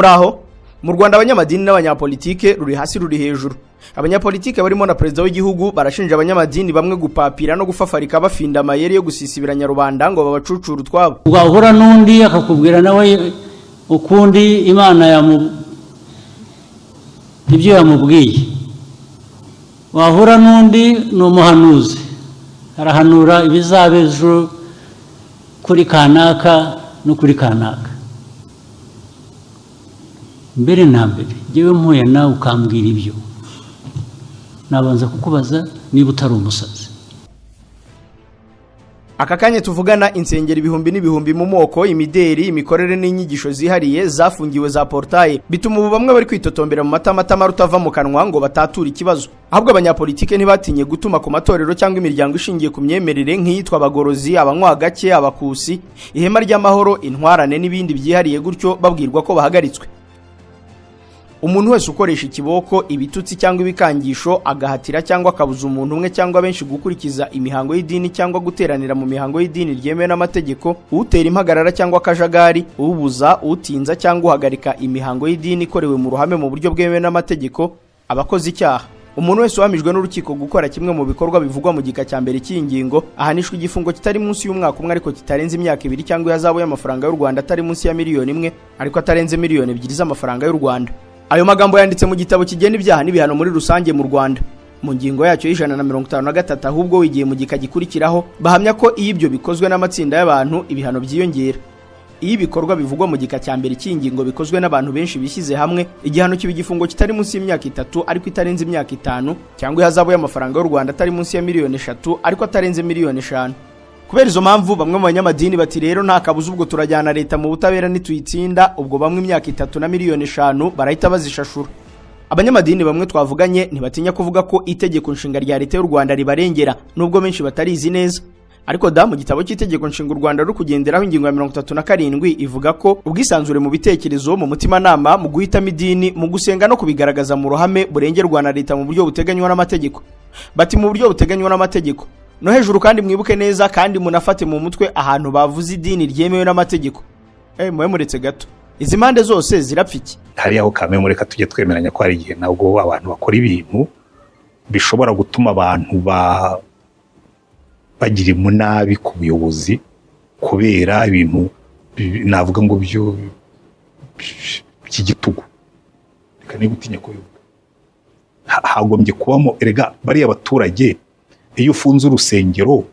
Muraho mu Rwanda abanyamadini n'abanyapolitike ruri hasi ruri hejuru. Abanyapolitike barimo na president w'igihugu barashinja abanyamadini bamwe gupapira no gufafarika bafinda amayeri yo gusisibiranya rubanda ngo babacucura utwabo. Ugahura n'undi akakubwira nawe ukundi Imana ibyo yamubwiye. Wahura n'undi n'umuhanuzi arahanura ibizabejo kuri kanaka no kuri kanaka. Mbere na mbere jewe mpuye nawe ukambwira ibyo nabanza kukubaza niba utari umusazi. Akakanye tuvugana insengero ibihumbi n'ibihumbi mu moko imideri imikorere n'inyigisho zihariye zafungiwe za portail bituma ubu bamwe bari kwitotombera mu matamatama rutava mu kanwa ngo batatura ikibazo. Ahubwo abanyapolitike ntibatinye gutuma ku matorero cyangwa imiryango ishingiye ku myemerere nk'iyitwa abagorozi abanywa gake abakusi ihema ry'amahoro intwarane n'ibindi byihariye gutyo babwirwa ko bahagaritswe. Umuntu wese ukoresha ikiboko ibitutsi cyangwa ibikangisho agahatira cyangwa akabuza umuntu umwe cyangwa benshi gukurikiza imihango y'idini cyangwa guteranira mu mihango y'idini ryemewe n'amategeko, utera impagarara cyangwa akajagari, ubuza, utinza cyangwa uhagarika imihango y'idini ikorewe mu ruhame mu buryo bwemewe n'amategeko abakoze icyaha. Umuntu wese uhamijwe n'urukiko gukora kimwe mu bikorwa bivugwa mu gika cya mbere cy'ingingo ahanishwa igifungo kitari munsi y'umwaka umwe ariko kitarenze imyaka 2 cyangwa ihazabu y'amafaranga y'u Rwanda atari munsi ya miliyoni 1 ariko atarenze miliyoni 2 z'amafaranga y'u Rwanda. Ayo magambo yanditse mu gitabo kigena ibyaha n'ibihano muri rusange mu Rwanda mu ngingo yacyo y'153 ahubwo wigiye mu gika gikurikiraho bahamya ko iyo ibyo bikozwe n'amatsinda y'abantu ibihano byiyongera. Iyo bikorwa bivugwa mu gika cya mbere cy'ingingo bikozwe n'abantu benshi bishyize hamwe igihano kiba igifungo kitari munsi y'imyaka 3 ariko itarenze imyaka 5 cyangwa ihazabu y'amafaranga y'u Rwanda atari munsi ya miliyoni 3 ariko atarenze miliyoni 5. Kubera izo mpamvu bamwe mu banyamadini bati rero nta kabuza ubwo turajyana leta mu butabera nituyitsinda ubwo bamwe imyaka 3 na miliyoni 5 barahita bazishashura. Abanyamadini bamwe twavuganye ntibatinya kuvuga ko itegeko nshinga rya leta y'u Rwanda ribarengera nubwo benshi batarizi neza. Ariko mu gitabo cy'itegeko nshinga u Rwanda ruri kugenderaho ingingo ya 37 ivuga ko ubwisanzure mu bitekerezo mu mutima nama mu guhitamo idini mu gusenga no kubigaragaza mu ruhame burengerwa na leta mu buryo buteganywa n'amategeko. Bati mu buryo buteganywa n'amategeko no hejuru kandi mwibuke neza kandi munafate mu mutwe ahantu bavuze idini ryemewe n'amategeko. Mwe muretse gato izi mande zose zirapfiki. Hari aho kame mureka tujye twemeranya ko hari igihe nabwo abantu bakora ibintu bishobora gutuma abantu bagira munabi ku buyobozi kubera ibintu navuga ngo byo cy'igitugu. Reka nigutinya ko hagombye kubamo erega bari abaturage. Iyo ufunze urusengero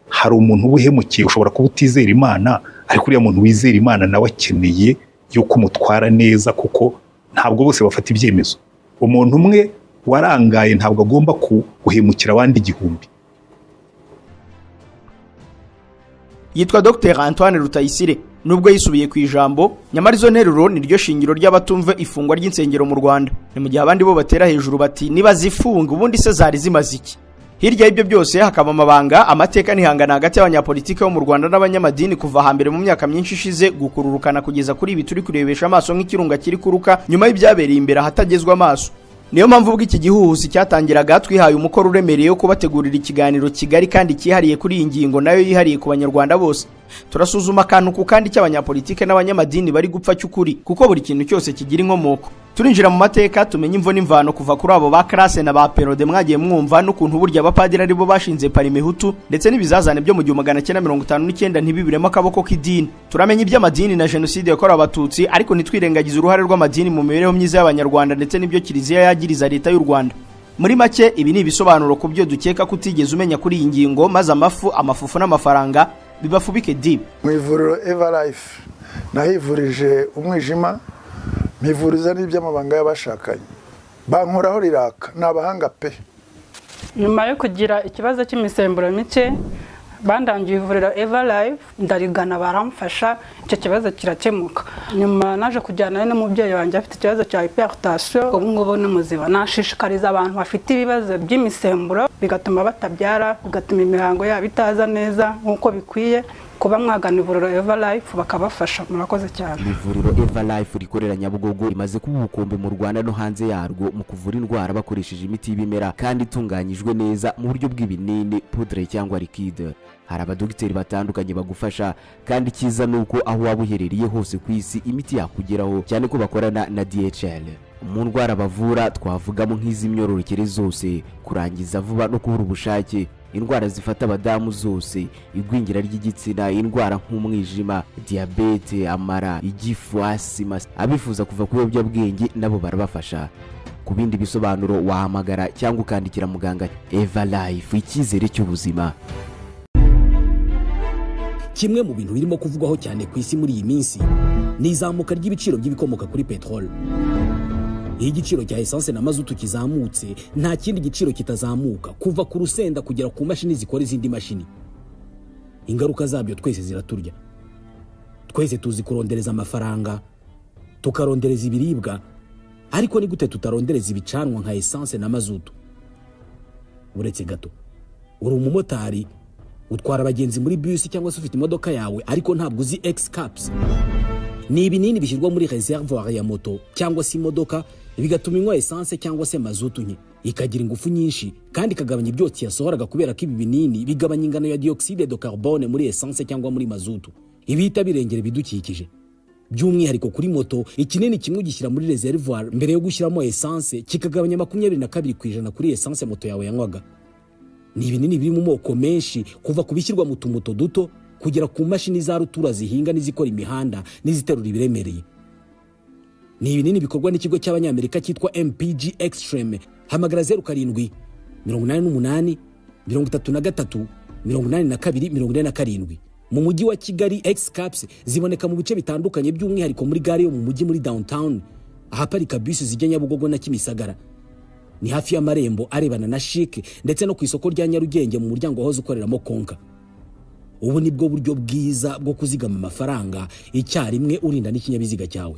hari umuntu ubuhemukiye ushobora kuba utizera Imana ariko uriya muntu wizera Imana nawe akeneye yuko umutwara neza kuko ntabwo bose bafata ibyemezo. Umuntu umwe warangaye ntabwo agomba guhemukira abandi igihumbi. Yitwa Dr Antoine Rutayisire nubwo yisubiye ku ijambo nyamara izo nteruro niryo shingiro ry'abatumva ifungwa ry'insengero mu Rwanda. Ni mu gihe abandi bo batera hejuru bati niba zifunga ubundi se zari zimaze iki. Hirya y'ibyo byose hakaba amabanga amateka nihangana hagati y'abanyapolitike bo mu Rwanda n'abanyamadini kuva hambere mu myaka myinshi ishize gukururukana kugeza kuri ibi turi kurebesha amaso nk'ikirunga kiri kuruka nyuma y'ibyabereye imbere ahatagezwa amaso. Niyo mpamvu ubwo iki gihuhusi cyatangiraga twihaye umukoro uremereye yo kubategurira ikiganiro kigari kandi cyihariye kuri iyi ngingo nayo yihariye ku banyarwanda bose. Turasuzuma akantu ku kandi cy'abanyapolitike n'abanyamadini bari gupfa cy'ukuri kuko buri kintu cyose kigira inkomoko. Turinjira mu mateka tumenye imvo n'imvano kuva kuri abo ba classe na ba Perode mwagiye mwumva n'ukuntu burya abapadiri ari bo bashinze Parimehutu ndetse n'ibizazane byo mu 1959 ntibibiremo akaboko k'idini. Turamenye iby'amadini na genocide yakorewe abatutsi ariko nitwirengagiza uruhare rw'amadini mu mibereho myiza y'abanyarwanda ndetse n'ibyo kiliziya yagiriza leta y'u Rwanda. Muri make ibi ni ibisobanuro ku byo dukeka kutigeze umenya kuri iyi ngingo maze amafufu n'amafaranga bibafubike deep. Mu ivuriro Everlife nahivurije umwijima mivuriza n'iby'amabanga y'abashakanye bankoraho riraka nabahanga pe. Nyuma yo kugira ikibazo cy'imisemburo mike bandangiye ivuriro Everlife ndarigana baramfasha icyo kibazo kirakemuka. Nyuma naje kujyana n'umubyeyi wanjye afite ikibazo cya hypertension ubu ngubu ni muzima. Nashishikariza abantu bafite ibibazo by'imisemburo bigatuma batabyara bigatuma imihango yabo itaza neza nkuko bikwiye kuba mwagana ivuriro Eva Life bakabafasha. Murakoze cyane. Ivuriro Eva Life rikorera Nyabugogo rimaze kuba ubukombe mu Rwanda no hanze yarwo mu kuvura indwara bakoresheje imiti y'ibimera kandi itunganyijwe neza mu buryo bw'ibinini, poudre cyangwa liquide. Hari abadogiteri batandukanye bagufasha kandi cyiza nuko aho waba uherereye hose ku isi imiti yakugeraho, cyane ko bakorana na DHL. Mu ndwara bavura twavugamo nk'iz'imyororokere zose, kurangiza vuba no kubura ubushake, indwara zifata abadamu zose, igwingira ry'igitsina, indwara nk'umwijima, diabete, amara, igifu, asima. Abifuza kuva ku biyobyabwenge nabo barabafasha. Ku bindi bisobanuro wahamagara cyangwa ukandikira muganga. Eva Life, icyizere cy'ubuzima. Kimwe mu bintu birimo kuvugwaho cyane ku isi muri iyi minsi ni izamuka ry'ibiciro by'ibikomoka kuri petrol. Iyo igiciro cya essence na mazutu kizamutse, nta kindi giciro kitazamuka, kuva ku rusenda kugera ku mashini zikora izindi mashini. Ingaruka zabyo twese ziraturya. Twese tuzi kurondereza amafaranga, tukarondereza ibiribwa, ariko ni gute tutarondereza ibicanwa nka essence na mazutu? Uretse gato, uri umumotari utwara abagenzi muri bus cyangwa se ufite imodoka yawe ariko ntabwo uzi X-Caps. Ni ibinini bishyirwa muri reservoir ya moto cyangwa se imodoka bigatuma inywa essence cyangwa se mazutu nke, ikagira ingufu nyinshi kandi ikagabanya ibyotsi yasohoraga kubera ko ibi binini bigabanya ingano ya dioxide de carbone muri essence cyangwa muri mazutu, ibihita birengera ibidukikije. By'umwihariko kuri moto, ikinini kimwe gishyira muri reservoir mbere yo gushyiramo essence kikagabanya 22% kuri essence moto yawe yanywaga. Ni ibinini biri mu moko menshi, kuva kubishyirwa mu tumuto duto kugera ku mashini za rutura zihinga n'izikora imihanda n'iziterura ibiremereye. Ni ibinini bikorwa n'ikigo cy'Abanyamerika cyitwa MPG Extreme. Hamagara 07 88 33 82 47. Mu mujyi wa Kigali, X-Caps ziboneka mu bice bitandukanye, by'umwihariko muri gare yo mu mujyi muri downtown ahaparika bus zijya Nyabugogo na Kimisagara. Ni hafi y'amarembo arebana na Chic ndetse no ku isoko rya Nyarugenge mu muryango wahoze ukoreramo Konka. Ubu nibwo buryo bwiza bwo kuzigama amafaranga icyarimwe urinda n'ikinyabiziga cyawe.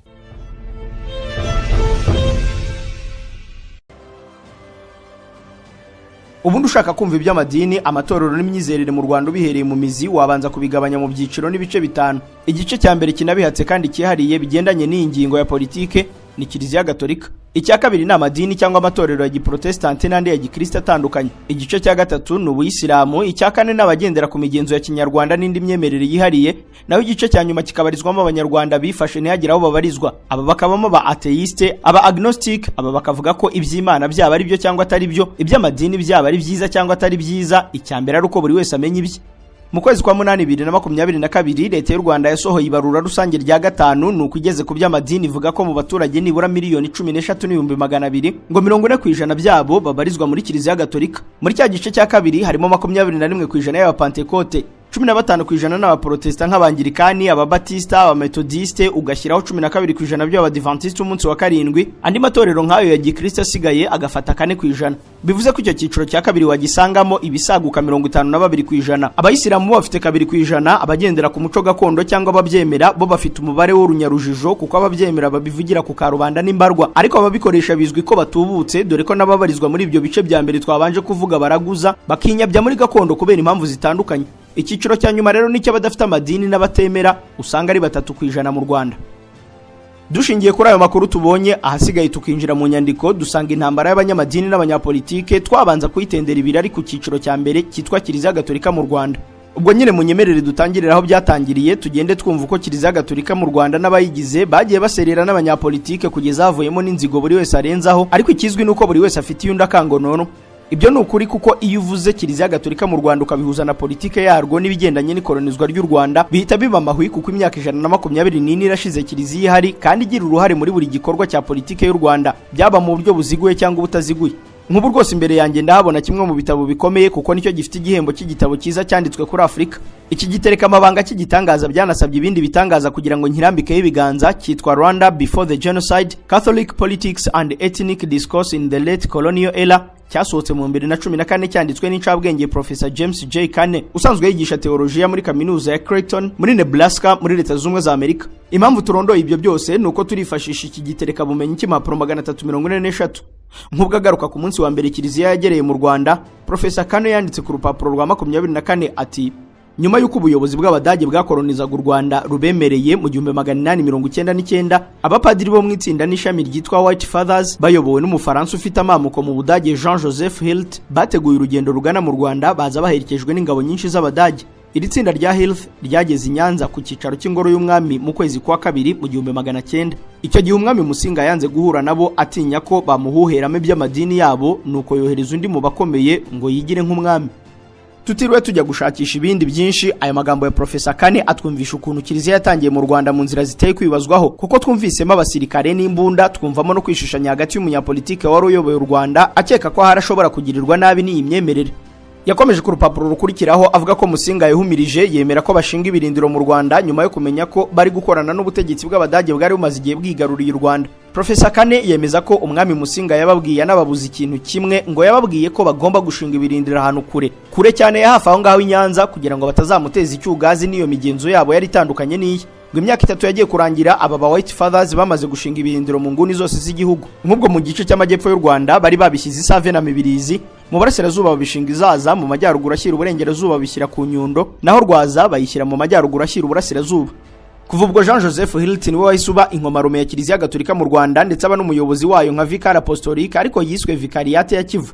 Ubundi ushaka kumva iby'amadini, amatorero n'imyizerere mu Rwanda bihereye mu mizi, wabanza kubigabanya mu byiciro n'ibice bitanu. Igice cya mbere kinabihatse kandi cyihariye bigendanye n'ingingo ya politike ni Kiliziya Gatolika. Icya kabiri ni amadini cyangwa amatorero ya Giprotestanti n'andi ya Gikristo atandukanye. Igice cya gatatu ni Ubuyisilamu, icya kane n'abagendera ku migenzo ya Kinyarwanda n'indi myemerere yihariye, naho igice cya nyuma kikabarizwamo Abanyarwanda bifashe ntihagira aho babarizwa. Aba bakabamo ba atheiste, aba agnostic, aba bakavuga ko iby'Imana byaba ari byo cyangwa atari byo, iby'amadini byaba ari byiza cyangwa atari byiza, icyambere ari uko buri wese amenya ibye. Mu kwezi kwa 8/2022 leta y'u Rwanda yasohoye ibarura rusange rya gatanu, nuko igeze ku by'amadini ivuga ko mu baturage nibura miliyoni 13,200 ngo 40% byabo babarizwa muri Kiliziya Gatolika. Muri cya gice cya kabiri harimo 21% y'abapantekote, 15% n'abaprotestant nk'abangirikani, ababatista, abametodiste, ugashyiraho 12% by'abadiventiste umunsi wa karindwi. Andi matorero nk'ayo ya Gikristo asigaye agafata 4%. Bivuze ko icyo cyiciro cya kabiri wagisangamo ibisaguka 52%. Abayisilamu bo bafite 2%, abagendera ku muco gakondo cyangwa ababyemera bo bafite umubare w'urunyarujijo kuko ababyemera babivugira ku karubanda n'imbarwa, ariko ababikoresha bizwi ko batubutse, dore ko nababarizwa muri ibyo bice bya mbere twabanje kuvuga baraguza bakinyabya muri gakondo kubera impamvu zitandukanye. Icyiciro cya nyuma rero nicyo abadafite amadini n'abatemera, usanga ari 3% mu Rwanda. Dushingiye kuri ayo makuru tubonye, ahasigaye tukinjira mu nyandiko dusanga intambara y'abanyamadini n'abanyapolitike twabanza kuyitendera ibiri ari ku cyiciro cya mbere cyitwa Kiliziya Gatolika mu Rwanda. Ubwo nyine mu nyemerere dutangirira aho byatangiriye, tugende twumva uko Kiliziya Gatolika mu Rwanda n'abayigize bagiye baserera n'abanyapolitike kugeza havuyemo n'inzigo buri wese arenzaho, ariko ikizwi nuko buri wese afite iyunda kangonono. Ibyo ni ukuri kuko iyo uvuze Kiliziya Gatolika mu Rwanda ukabihuza na politike yarwo n'ibigendanye n'ikolonizwa ry'u Rwanda, bihita biba amahwi kuko imyaka 124 irashize Kiliziya ihari kandi igira uruhare muri buri gikorwa cya politike y'u Rwanda, byaba mu buryo buziguye cyangwa ubutaziguye. Nk'ubu rwose imbere yanjye ndahabona kimwe mu bitabo bikomeye kuko nicyo gifite igihembo cy'igitabo cyiza cyanditswe kuri Afurika. Iki gitereka amabanga cy'igitangaza byanasabye ibindi bitangaza kugira ngo nkirambikeho ibiganza, cyitwa Rwanda Before the Genocide, Catholic Politics and Ethnic Discourse in the Late Colonial Era, cyasohotse mu 2014, cyanditswe n'incabwenge Professor James J. Kane usanzwe yigisha teolojiya muri kaminuza ya Creighton muri Nebraska muri Leta Zunze za Amerika. Impamvu turondoye ibyo byose nuko turifashisha iki gitereka bumenyi cy'impapuro 343. Nk'ubwo agaruka ku munsi wa mbere Kiliziya yagereye mu Rwanda, Professor Kane yanditse ku rupapuro rwa 24 ati: nyuma y'uko ubuyobozi bw'Abadage bwakolonizaga u Rwanda rubemereye mu 1899 abapadiri bo mu itsinda n'ishami ryitwa White Fathers bayobowe n'umufaransa ufite amamuko mu Budage Jean Joseph Hilt bateguye urugendo rugana mu Rwanda baza baherekejwe n'ingabo nyinshi z'Abadage. Iri tsinda rya Hilt ryageze i Nyanza ku cyicaro cy'ingoro y'umwami mu kwezi kwa kabiri mu 1900. Icyo gihe umwami Musinga yanze guhura nabo atinya ko bamuhuheramo iby'amadini yabo, nuko yohereza undi mu bakomeye ngo yigire nk'umwami. Tutiriwe tujya gushakisha ibindi byinshi, aya magambo ya Professor Kane atwumvisha ukuntu Kiliziya yatangiye mu Rwanda mu nzira ziteye kwibazwaho, kuko twumvisemo abasirikare n'imbunda, twumvamo no kwishishanya hagati y'umunyapolitike wari uyoboye u Rwanda akeka ko harashobora kugirirwa nabi n'iyi myemerere. Yakomeje ku rupapuro rukurikiraho avuga ko Musinga yahumirije yemera ko bashinga ibirindiro mu Rwanda nyuma yo kumenya ko bari gukorana n'ubutegetsi bw'Abadage bwari bumaze igihe bwigaruriye u Rwanda. Professor Kane yemeza ko umwami Musinga yababwiye n'ababuze ikintu kimwe, ngo yababwiye ko bagomba gushinga ibirindiro ahantu kure cyane ya hafi aho ngaho i Nyanza kugira ngo batazamuteza icyugazi n'iyo migenzo yabo yari itandukanye n'iyi. Ngo imyaka 3 yagiye kurangira aba ba White Fathers bamaze gushinga ibirindiro mu nguni zose z'igihugu. Nk'ubwo mu gice cy'amajyepfo y'u Rwanda bari babishyize Save na Mibirizi, mu burasirazuba babishinga Izaza, mu majyaruguru ashyira uburengerazuba bishyira ku Nyundo, naho Rwaza bayishyira mu majyaruguru ashyira uburasirazuba. Kuva ubwo Jean Joseph Hilt niwe wahisuba inkomarume ya Kiliziya Gatolika mu Rwanda ndetse aba n'umuyobozi wayo nka Vicar Apostolique, ariko yiswe Vicariate ya Kivu.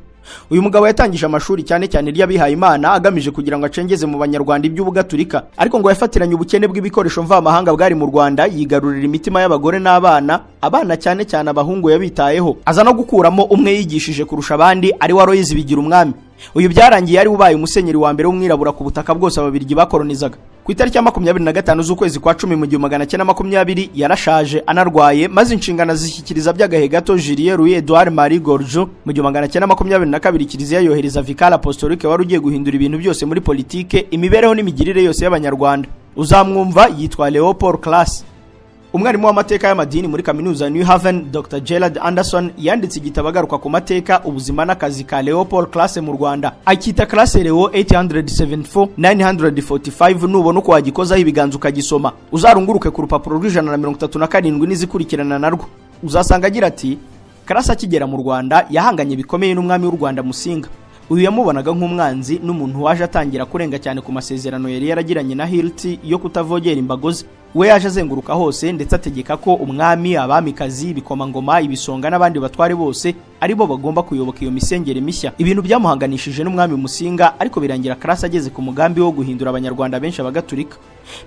Uyu mugabo yatangije amashuri cyane ry'abihaye Imana agamije kugira ngo acengeze mu banyarwanda iby'ubugatolika, ariko ngo yafatiranye ubukene bw'ibikoresho mvamahanga bwari mu Rwanda, yigarurira imitima y'abagore n'abana cyane abahungu yabitayeho, aza no gukuramo umwe yigishije kurusha abandi ari wa Aloyizi Bigirumwami. Uyu byarangiye ari ubaye umusenyeri wa mbere w'umwirabura ku butaka bwose Ababiligi bakolonizaga. Ku itariki ya 25 z'ukwezi kwa 10 mu 1920 yarashaje anarwaye, maze inshingano zishyikiriza by'agahe gato Julien Louis Edouard Marie Gorgeau. Mu 1922 Kiliziya yohereza Vicar Apostolique wari ugiye guhindura ibintu byose muri politike, imibereho n'imigirire yose y'abanyarwanda. Uzamwumva yitwa Leopold Class. Umwarimu w'amateka y'amadini muri kaminuza New Haven Dr. Gerald Anderson yanditse igitabo agaruka ku mateka, ubuzima n'akazi ka Leopold Class mu Rwanda. Akita Class Leo 874-945, nubona uko wagikozaho ibiganza ukagisoma uzarunguruke ku rupapuro rw'137 n'izikurikirana narwo. Uzasanga agira ati Class akigera mu Rwanda yahanganye bikomeye n'umwami w'u Rwanda Musinga. Uyu yamubonaga nk'umwanzi n'umuntu waje atangira kurenga cyane ku masezerano yari yaragiranye na Hilt yo kutavogera imbagozi. We yaje azenguruka hose ndetse ategeka ko umwami, abamikazi, ibikomangoma, ibisonga n'abandi batware bose ari bo bagomba kuyoboka iyo misengere mishya. Ibintu byamuhanganishije n'umwami Musinga, ariko birangira Class ageze ku mugambi wo guhindura abanyarwanda benshi abagatulika.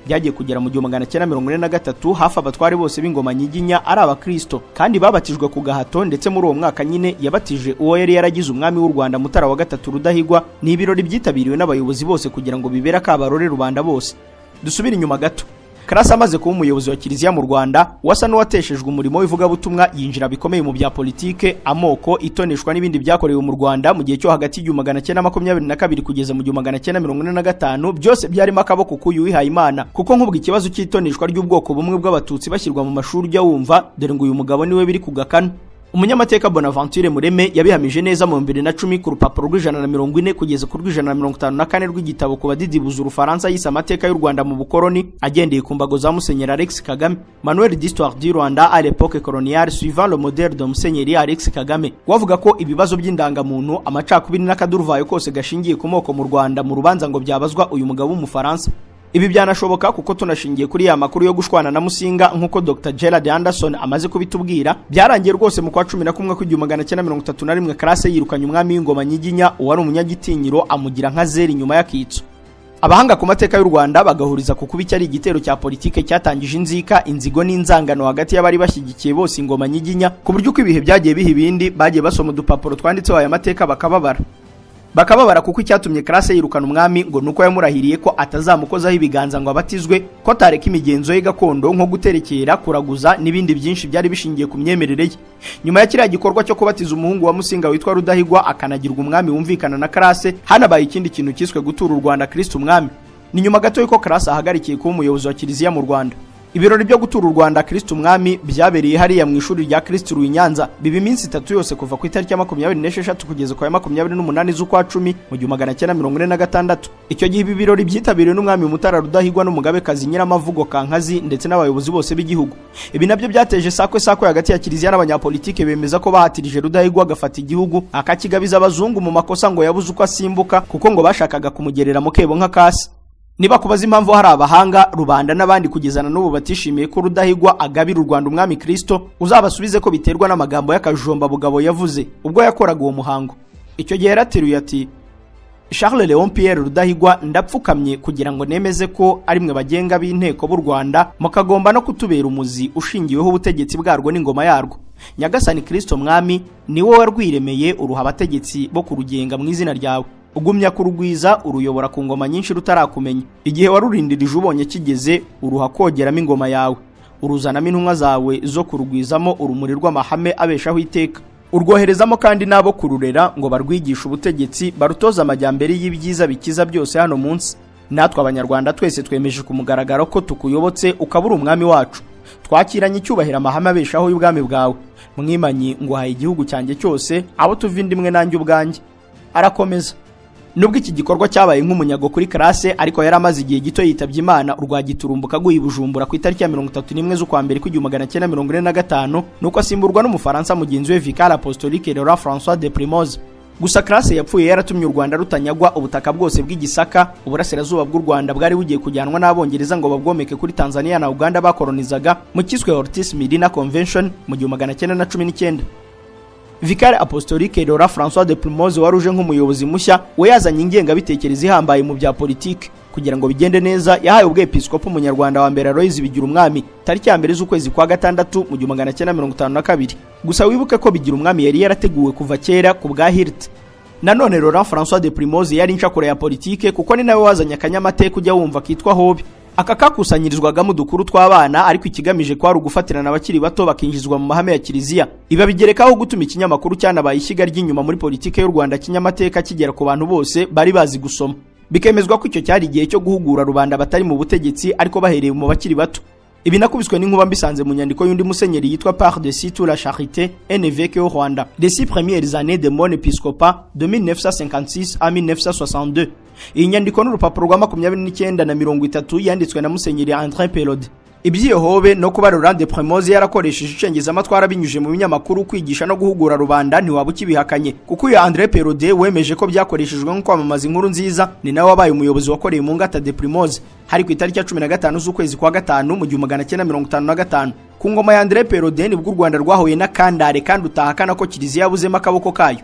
Byagiye kugera mu 1943 hafi abatware bose b'ingoma nyiginya ari abakristo, kandi babatijwe ku gahato, ndetse muri uwo mwaka nyine yabatije uwo yari yaragize umwami w'u Rwanda Mutara wa gatatu Rudahigwa. Ni ibirori byitabiriwe n'abayobozi bose kugira ngo bibere akabarore rubanda bose. Dusubire inyuma gato. Class amaze kuba umuyobozi wa Kiliziya mu Rwanda, wasa n'uwateshejwe umurimo w'ivugabutumwa, yinjira bikomeye mu bya politike, amoko, itoneshwa n'ibindi byakorewe mu Rwanda mu gihe cyo hagati y'1922 kugeza mu 1945. Byose byarimo akaboko k'uyu wihaye Imana, kuko nk'ubwo ikibazo cy'itoneshwa ry'ubwoko bumwe bw'abatutsi bashyirwa mu mashuri ujya wumva, dore ngo uyu mugabo niwe biri kugakana. Umunyamateka Bonaventure Mureme yabihamije neza mu 2010 ku rupapuro rw'140 kugeza ku rw'154 rw'igitabo ku badidibuza Urufaransa yise amateka y'u Rwanda mu bukoroni, agendeye ku mbago za Musenyeri Alex Kagame. Manuel d'Histoire du Rwanda à l'époque coloniale suivant le modèle de Musenyeri Alex Kagame, wavuga ko ibibazo by'indangamuntu, amacakubiri n'akaduruvayo kose gashingiye ku moko mu Rwanda mu rubanza ngo byabazwa uyu mugabo w'Umufaransa. Ibi byanashoboka kuko tunashingiye kuri ya makuru yo gushwana na Musinga nk'uko Dr. Gerald Anderson amaze kubitubwira. Byarangiye rwose mu kwa 11 1931 Class yirukanye umwami w'ingoma nyiginya wari umunyagitinyiro, amugira nka zeri nyuma y'akitso. Abahanga ku mateka y'u Rwanda bagahuriza ku kuba cyari igitero cya politike cyatangije inzika, inzigo n'inzangano hagati y'abari bashyigikiye bose ingoma nyiginya, ku buryo uko ibihe byagiye biha ibindi bagiye basoma udupapuro twanditseho aya mateka bakababara kuko icyatumye Class yirukana umwami ngo nuko yamurahiriye ko atazamukozaho ibiganza ngo abatizwe, ko tareka imigenzo ye gakondo nko guterekera, kuraguza n'ibindi byinshi byari bishingiye ku myemerere ye. Nyuma ya kiriya gikorwa cyo kubatiza umuhungu wa Musinga witwa Rudahigwa akanagirwa umwami wumvikana na Class, hanabaye ikindi kintu cyiswe gutura u Rwanda Kristo umwami. Ni nyuma gato yuko Class ahagarikiye kuba umuyobozi wa Kiliziya mu Rwanda. Ibirori byo gutura u Rwanda Kristo umwami byabereye hariya mu ishuri rya Kristo i Nyanza, biba iminsi 3 yose kuva ku itariki ya 26 kugeza ku ya 28 z'ukwa 10 mu 1946. Icyo gihe ibi birori byitabiriwe n'umwami Mutara Rudahigwa n'umugabekazi Nyiramavugo Kankazi ndetse n'abayobozi bose b'igihugu. Ibi nabyo byateje sakwe hagati ya Kiliziya n'abanyapolitike, bemeza ko bahatirije Rudahigwa agafata igihugu akakigabiza abazungu mu makosa ngo yabuze uko asimbuka, kuko ngo bashakaga kumugerera mu kebo nka Kasi. niba kubaza impamvu hari abahanga rubanda n'abandi kugezana n'ubu batishimiye ko Rudahigwa agabira u Rwanda umwami Kristo, uzabasubize ko biterwa n'amagambo y'akajumba Bugabo yavuze ubwo yakoraga uwo muhango. Icyo gihe yarateruye ati, Charles Léon Pierre Rudahigwa, ndapfukamye kugira ngo nemeze ko ari mwe bagenga b'inteko b'u Rwanda, mukagomba no kutubera umuzi ushingiweho ubutegetsi bwarwo n'ingoma yarwo. Nyagasani Kristo mwami ni wowe warwiremeye uruha abategetsi bo kurugenga mu izina ryawe, ugumya kurugwiza uruyobora ku ngoma nyinshi rutarakumenya. Igihe warurindirije ubonye kigeze uruha kogeramo ingoma yawe, uruzanamo intumwa zawe zo kurugwizamo urumuri rw'amahame abeshaho iteka, urwoherezamo kandi nabo kururera ngo barwigishe ubutegetsi, barutoza amajyambere y'ibyiza bikiza byose hano munsi. Natwe abanyarwanda twese twemeje ku mugaragaro ko tukuyobotse ukabura umwami wacu. Twakiranye icyubahiro amahame abeshaho y'ubwami bwawe. Mwimanyi ngo haye igihugu cyanjye cyose, abo tuva indimwe nanjye ubwanjye. Arakomeza, nubwo iki gikorwa cyabaye nk'umunyago kuri classe, ariko yari amaze igihe gito yitabye Imana urwa giturumbuka guyi Bujumbura ku itariki ya 31 z'ukwa mbere ku1945, nuko asimburwa n'umufaransa mugenzi we Vicaire Apostolique Laurent François de Primoze. Gusa classe yapfuye yaratumye u Rwanda rutanyagwa ubutaka bwose bw'igisaka. Uburasirazuba bw'u Rwanda bwari bugiye kujyanwa n'Abongereza ngo babwomeke kuri Tanzania na Uganda bakolonizaga mu kiswe Ortiz Medina Convention mu 1919. Vicaire Apostolique Laurent François de Primoze waruje nk'umuyobozi mushya, we yazanye ingengabitekerezo ihambaye mu bya politiki. Kugira ngo bigende neza, yahaye ubwepiskopo umunyarwanda wa mbere Aloys Bigirumwami tariki ya mbere z'ukwezi kwa gatandatu mu 1952. Gusa wibuke ko Bigirumwami yari yarateguwe kuva kera ku bwa Hirt. Nanone Laurent François de Primoze yari inshakura ya politike, kuko ni nawe wazanye akanyamateka ujya wumva kitwa Hobe. Aka kakusanyirizwagamo udukuru tw'abana, ariko ikigamije kwari ugufatirana abakiri bato bakinjizwa mu mahame ya Kiliziya. Iba bigerekaho gutuma ikinyamakuru cyanabaye ishyiga ry'inyuma muri politike y'u Rwanda, kinyamateka kigera ku bantu bose bari bazi gusoma. Bikemezwa ko icyo cyari igihe cyo guhugura rubanda batari mu butegetsi ariko bahereye mu bakiri bato. Ibi nakubiswe n'inkuba mbisanze mu nyandiko y'undi musenyeri yitwa Par de Situ la Charité, un évêque au Rwanda, les 6 premières années de mon épiscopat de 1956 à 1962. Iyi nyandiko n'urupapuro rwa 29 na 30 yanditswe na musenyeri André Pelode. Ibyiyo Hobe no kuba Laurent de Primoze yarakoresheje icengezamatwara binyuje mu binyamakuru kwigisha no guhugura rubanda ntiwaba ukibihakanye, kuko uyu André Pelode wemeje ko byakoreshejwe nko kwamamaza inkuru nziza. Ni nawe wabaye umuyobozi wakoreye mu ngata de Primoze hari ku itariki ya 15 z'ukwezi kwa gatanu mu 1955. Ku ngoma ya André Pelode nibwo u Rwanda rwahuye na kandare kandi utahakana ko Kiliziya yabuzemo akaboko kayo.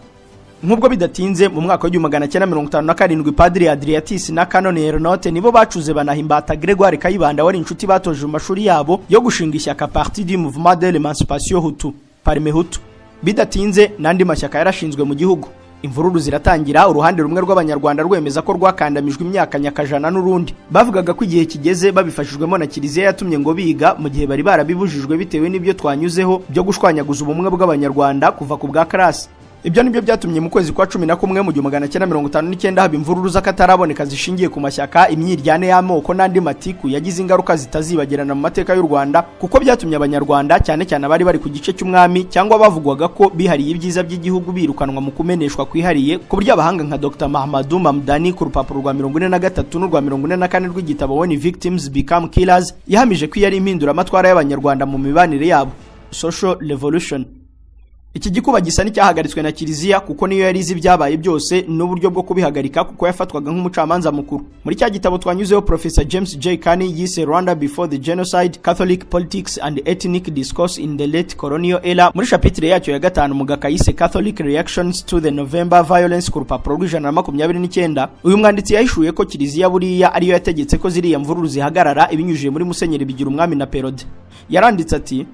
Nk'ubwo bidatinze mu mwaka wa 1957 Padiri Adriatis na Canon Ernote nibo bacuze banahimbata Gregoire Kayibanda wari inshuti batoje mu mashuri yabo yo gushinga ishyaka Parti du Mouvement de l'Émancipation Hutu, Parme Hutu. Bidatinze n'andi mashyaka yarashinzwe mu gihugu. Imvururu ziratangira, uruhande rumwe rw'abanyarwanda rwemeza ko rwakandamijwe imyaka nyakajana n'urundi. Bavugaga ko igihe kigeze babifashijwemo na Kiliziya yatumye ngo biga mu gihe bari barabibujijwe bitewe n'ibyo twanyuzeho byo gushwanyaguza ubumwe bw'abanyarwanda kuva ku bwa classe. Ibyo nibyo byatumye mu kwezi kwa 11 mu 1959 haba imvururu z'akataraboneka zishingiye ku mashyaka, imyiryane y'amoko n'andi matiku yagize ingaruka zitazibagirana mu mateka y'u Rwanda, kuko byatumye abanyarwanda cyane cyane abari bari ku gice cy'umwami cyangwa bavugwaga ko bihariye ibyiza by'igihugu birukanwa mu kumeneshwa kwihariye, ku buryo abahanga nka Dr Mahamadou Mamdani ku rupapuro rwa 43 n'urwa 44 rw'igitabo When Victims Become Killers yahamije ko yari impinduramatwara y'abanyarwanda mu mibanire yabo, social revolution. Iki gikuba gisa n'icyahagaritswe na Kiliziya kuko niyo yari izi byabaye byose n'uburyo bwo kubihagarika, kuko yafatwaga nk'umucamanza mukuru. Muri cya gitabo twanyuzeho Professor James J. Carney yise Rwanda Before the Genocide, Catholic Politics and Ethnic Discourse in the Late Colonial Era, muri chapitre yacyo ya 5 mu gaka yise Catholic Reactions to the November Violence ku rupapuro rw'129, uyu mwanditsi yahishuye ko Kiliziya buriya ariyo yategetse ko ziriya mvururu zihagarara ibinyujije muri musenyeri Bigirumwami na Pelode. Yaranditse ati,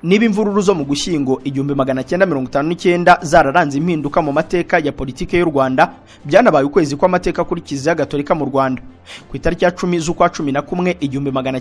niba imvururu zo mu Gushyingo 1959 zararanze impinduka mu mateka ya politike y'u Rwanda, byanabaye ukwezi kw'amateka kuri Kiliziya Gatolika mu Rwanda. Ku itariki ya 10 z'ukwa 11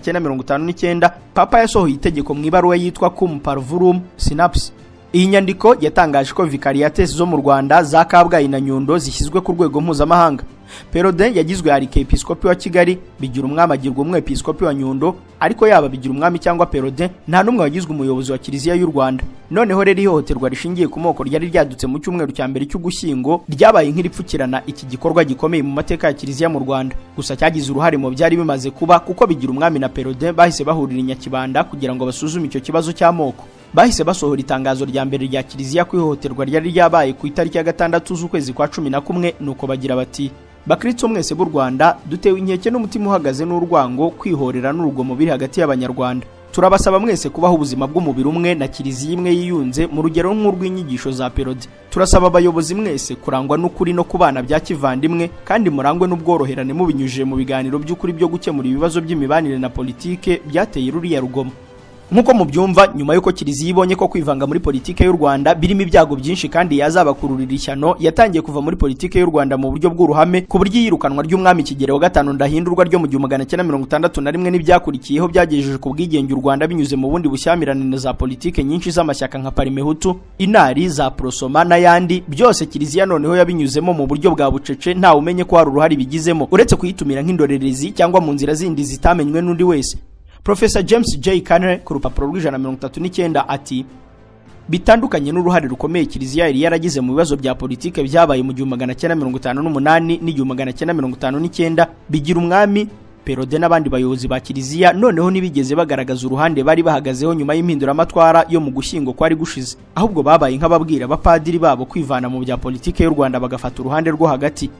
1959 Papa yasohoye itegeko mu ibaruwa yitwa Cum Parvurum Synapse. Iyi nyandiko yatangaje ko vicariates zo mu Rwanda za Kabgayi na Nyundo zishyizwe ku rwego mpuzamahanga. Pelode yagizwe arikepiskopi wa Kigali, Bigirumwami agirwa umwepiskopi wa Nyundo, ariko yaba Bigirumwami cyangwa Pelode nta numwe wagizwe umuyobozi wa Kiliziya y'u Rwanda. Noneho rero ihohoterwa rishingiye ku moko ryari ryadutse mu cyumweru cya mbere cy'Ugushyingo ryabaye nk'iripfukirana iki gikorwa gikomeye mu mateka ya Kiliziya mu Rwanda. Gusa cyagize uruhare mu byari bimaze kuba, kuko Bigirumwami na Pelode bahise bahurira i Nyakibanda kugira ngo basuzume icyo kibazo cy'amoko. Bahise basohora itangazo rya mbere rya Kiliziya ku ihohoterwa ryari ryabaye ku itariki ya 6 z'ukwezi kwa 11, nuko bagira bati, Bakristo mwese b'u Rwanda dutewe inkeke n'umutima uhagaze n'urwango kwihorera n'urugomo biri hagati y'abanyarwanda. Turabasaba mwese kubaho ubuzima bw'umubiri umwe na kiliziya imwe yiyunze mu rugero nk'urw'inyigisho za Perode. Turasaba abayobozi mwese kurangwa n'ukuri no kubana bya kivandimwe kandi murangwe n'ubworoherane mubinyujije mu biganiro by'ukuri byo gukemura ibibazo by'imibanire na politike byateye ruriya rugomo. Nkuko mubyumva, nyuma yuko kiliziya ibonye ko kwivanga muri politike y'u Rwanda birimo ibyago byinshi kandi yazabakururira ishyano, yatangiye kuva muri politike y'u Rwanda mu buryo bw'uruhame ku buryo yirukanwa ry'umwami Kigeli wa gatanu Ndahindurwa ryo mu 1961 n'ibyakurikiyeho byagejeje ku bwigenge u Rwanda binyuze mu bundi bushyamirane na za politike nyinshi z'amashyaka nka Parimehutu, Inari, za Prosoma n'ayandi, byose kiliziya noneho yabinyuzemo mu buryo bwa bucece ntawe umenye ko hari uruhare bigizemo uretse kuyitumira nk'indorerezi cyangwa mu nzira zindi zitamenywe n'undi wese. Professor James J. Kanner ku rupapuro rw'139 ati bitandukanye n'uruhare rukomeye kiliziya yari yaragize mu bibazo bya politike byabaye mu 1958 n'1959 bigira umwami Perode n'abandi bayobozi ba kiliziya noneho nibigeze bagaragaza uruhande bari bahagazeho nyuma y'impinduramatwara yo mu gushyingo kwari gushize, ahubwo babaye nk'ababwira abapadiri babo kwivana mu bya politike y'u Rwanda bagafata uruhande rwo hagati,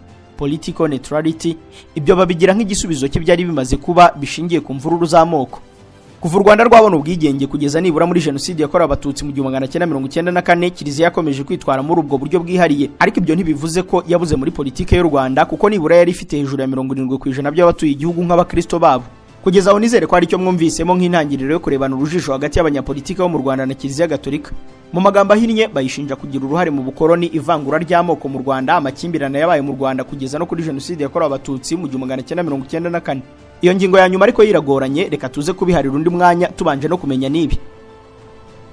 political neutrality. Ibyo babigira nk'igisubizo cy'ibyari bimaze kuba bishingiye ku mvururu z'amoko. Kuva u Rwanda rwabona ubwigenge kugeza nibura muri jenoside yakorewe abatutsi mu 1994, kiliziya yakomeje kwitwara muri ubwo buryo bwihariye, ariko ibyo ntibivuze ko yabuze muri politike y'u Rwanda kuko nibura yari ifite hejuru ya 70% by'abatuye igihugu nk'abakristo babo. Kugeza aho nizere ko ari cyo mwumvisemo nk'intangiriro yo kurebana urujisho hagati y'abanyapolitike bo mu Rwanda na Kiliziya Gatolika. Mu magambo ahinnye bayishinja kugira uruhare mu bukoroni, ivangura ry'amoko mu Rwanda, amakimbirane yabaye mu Rwanda kugeza no kuri jenoside yakorewe abatutsi mu 1994. Iyo ngingo ya nyuma ariko yiragoranye, reka tuze kubiharira undi mwanya tubanje no kumenya nibi.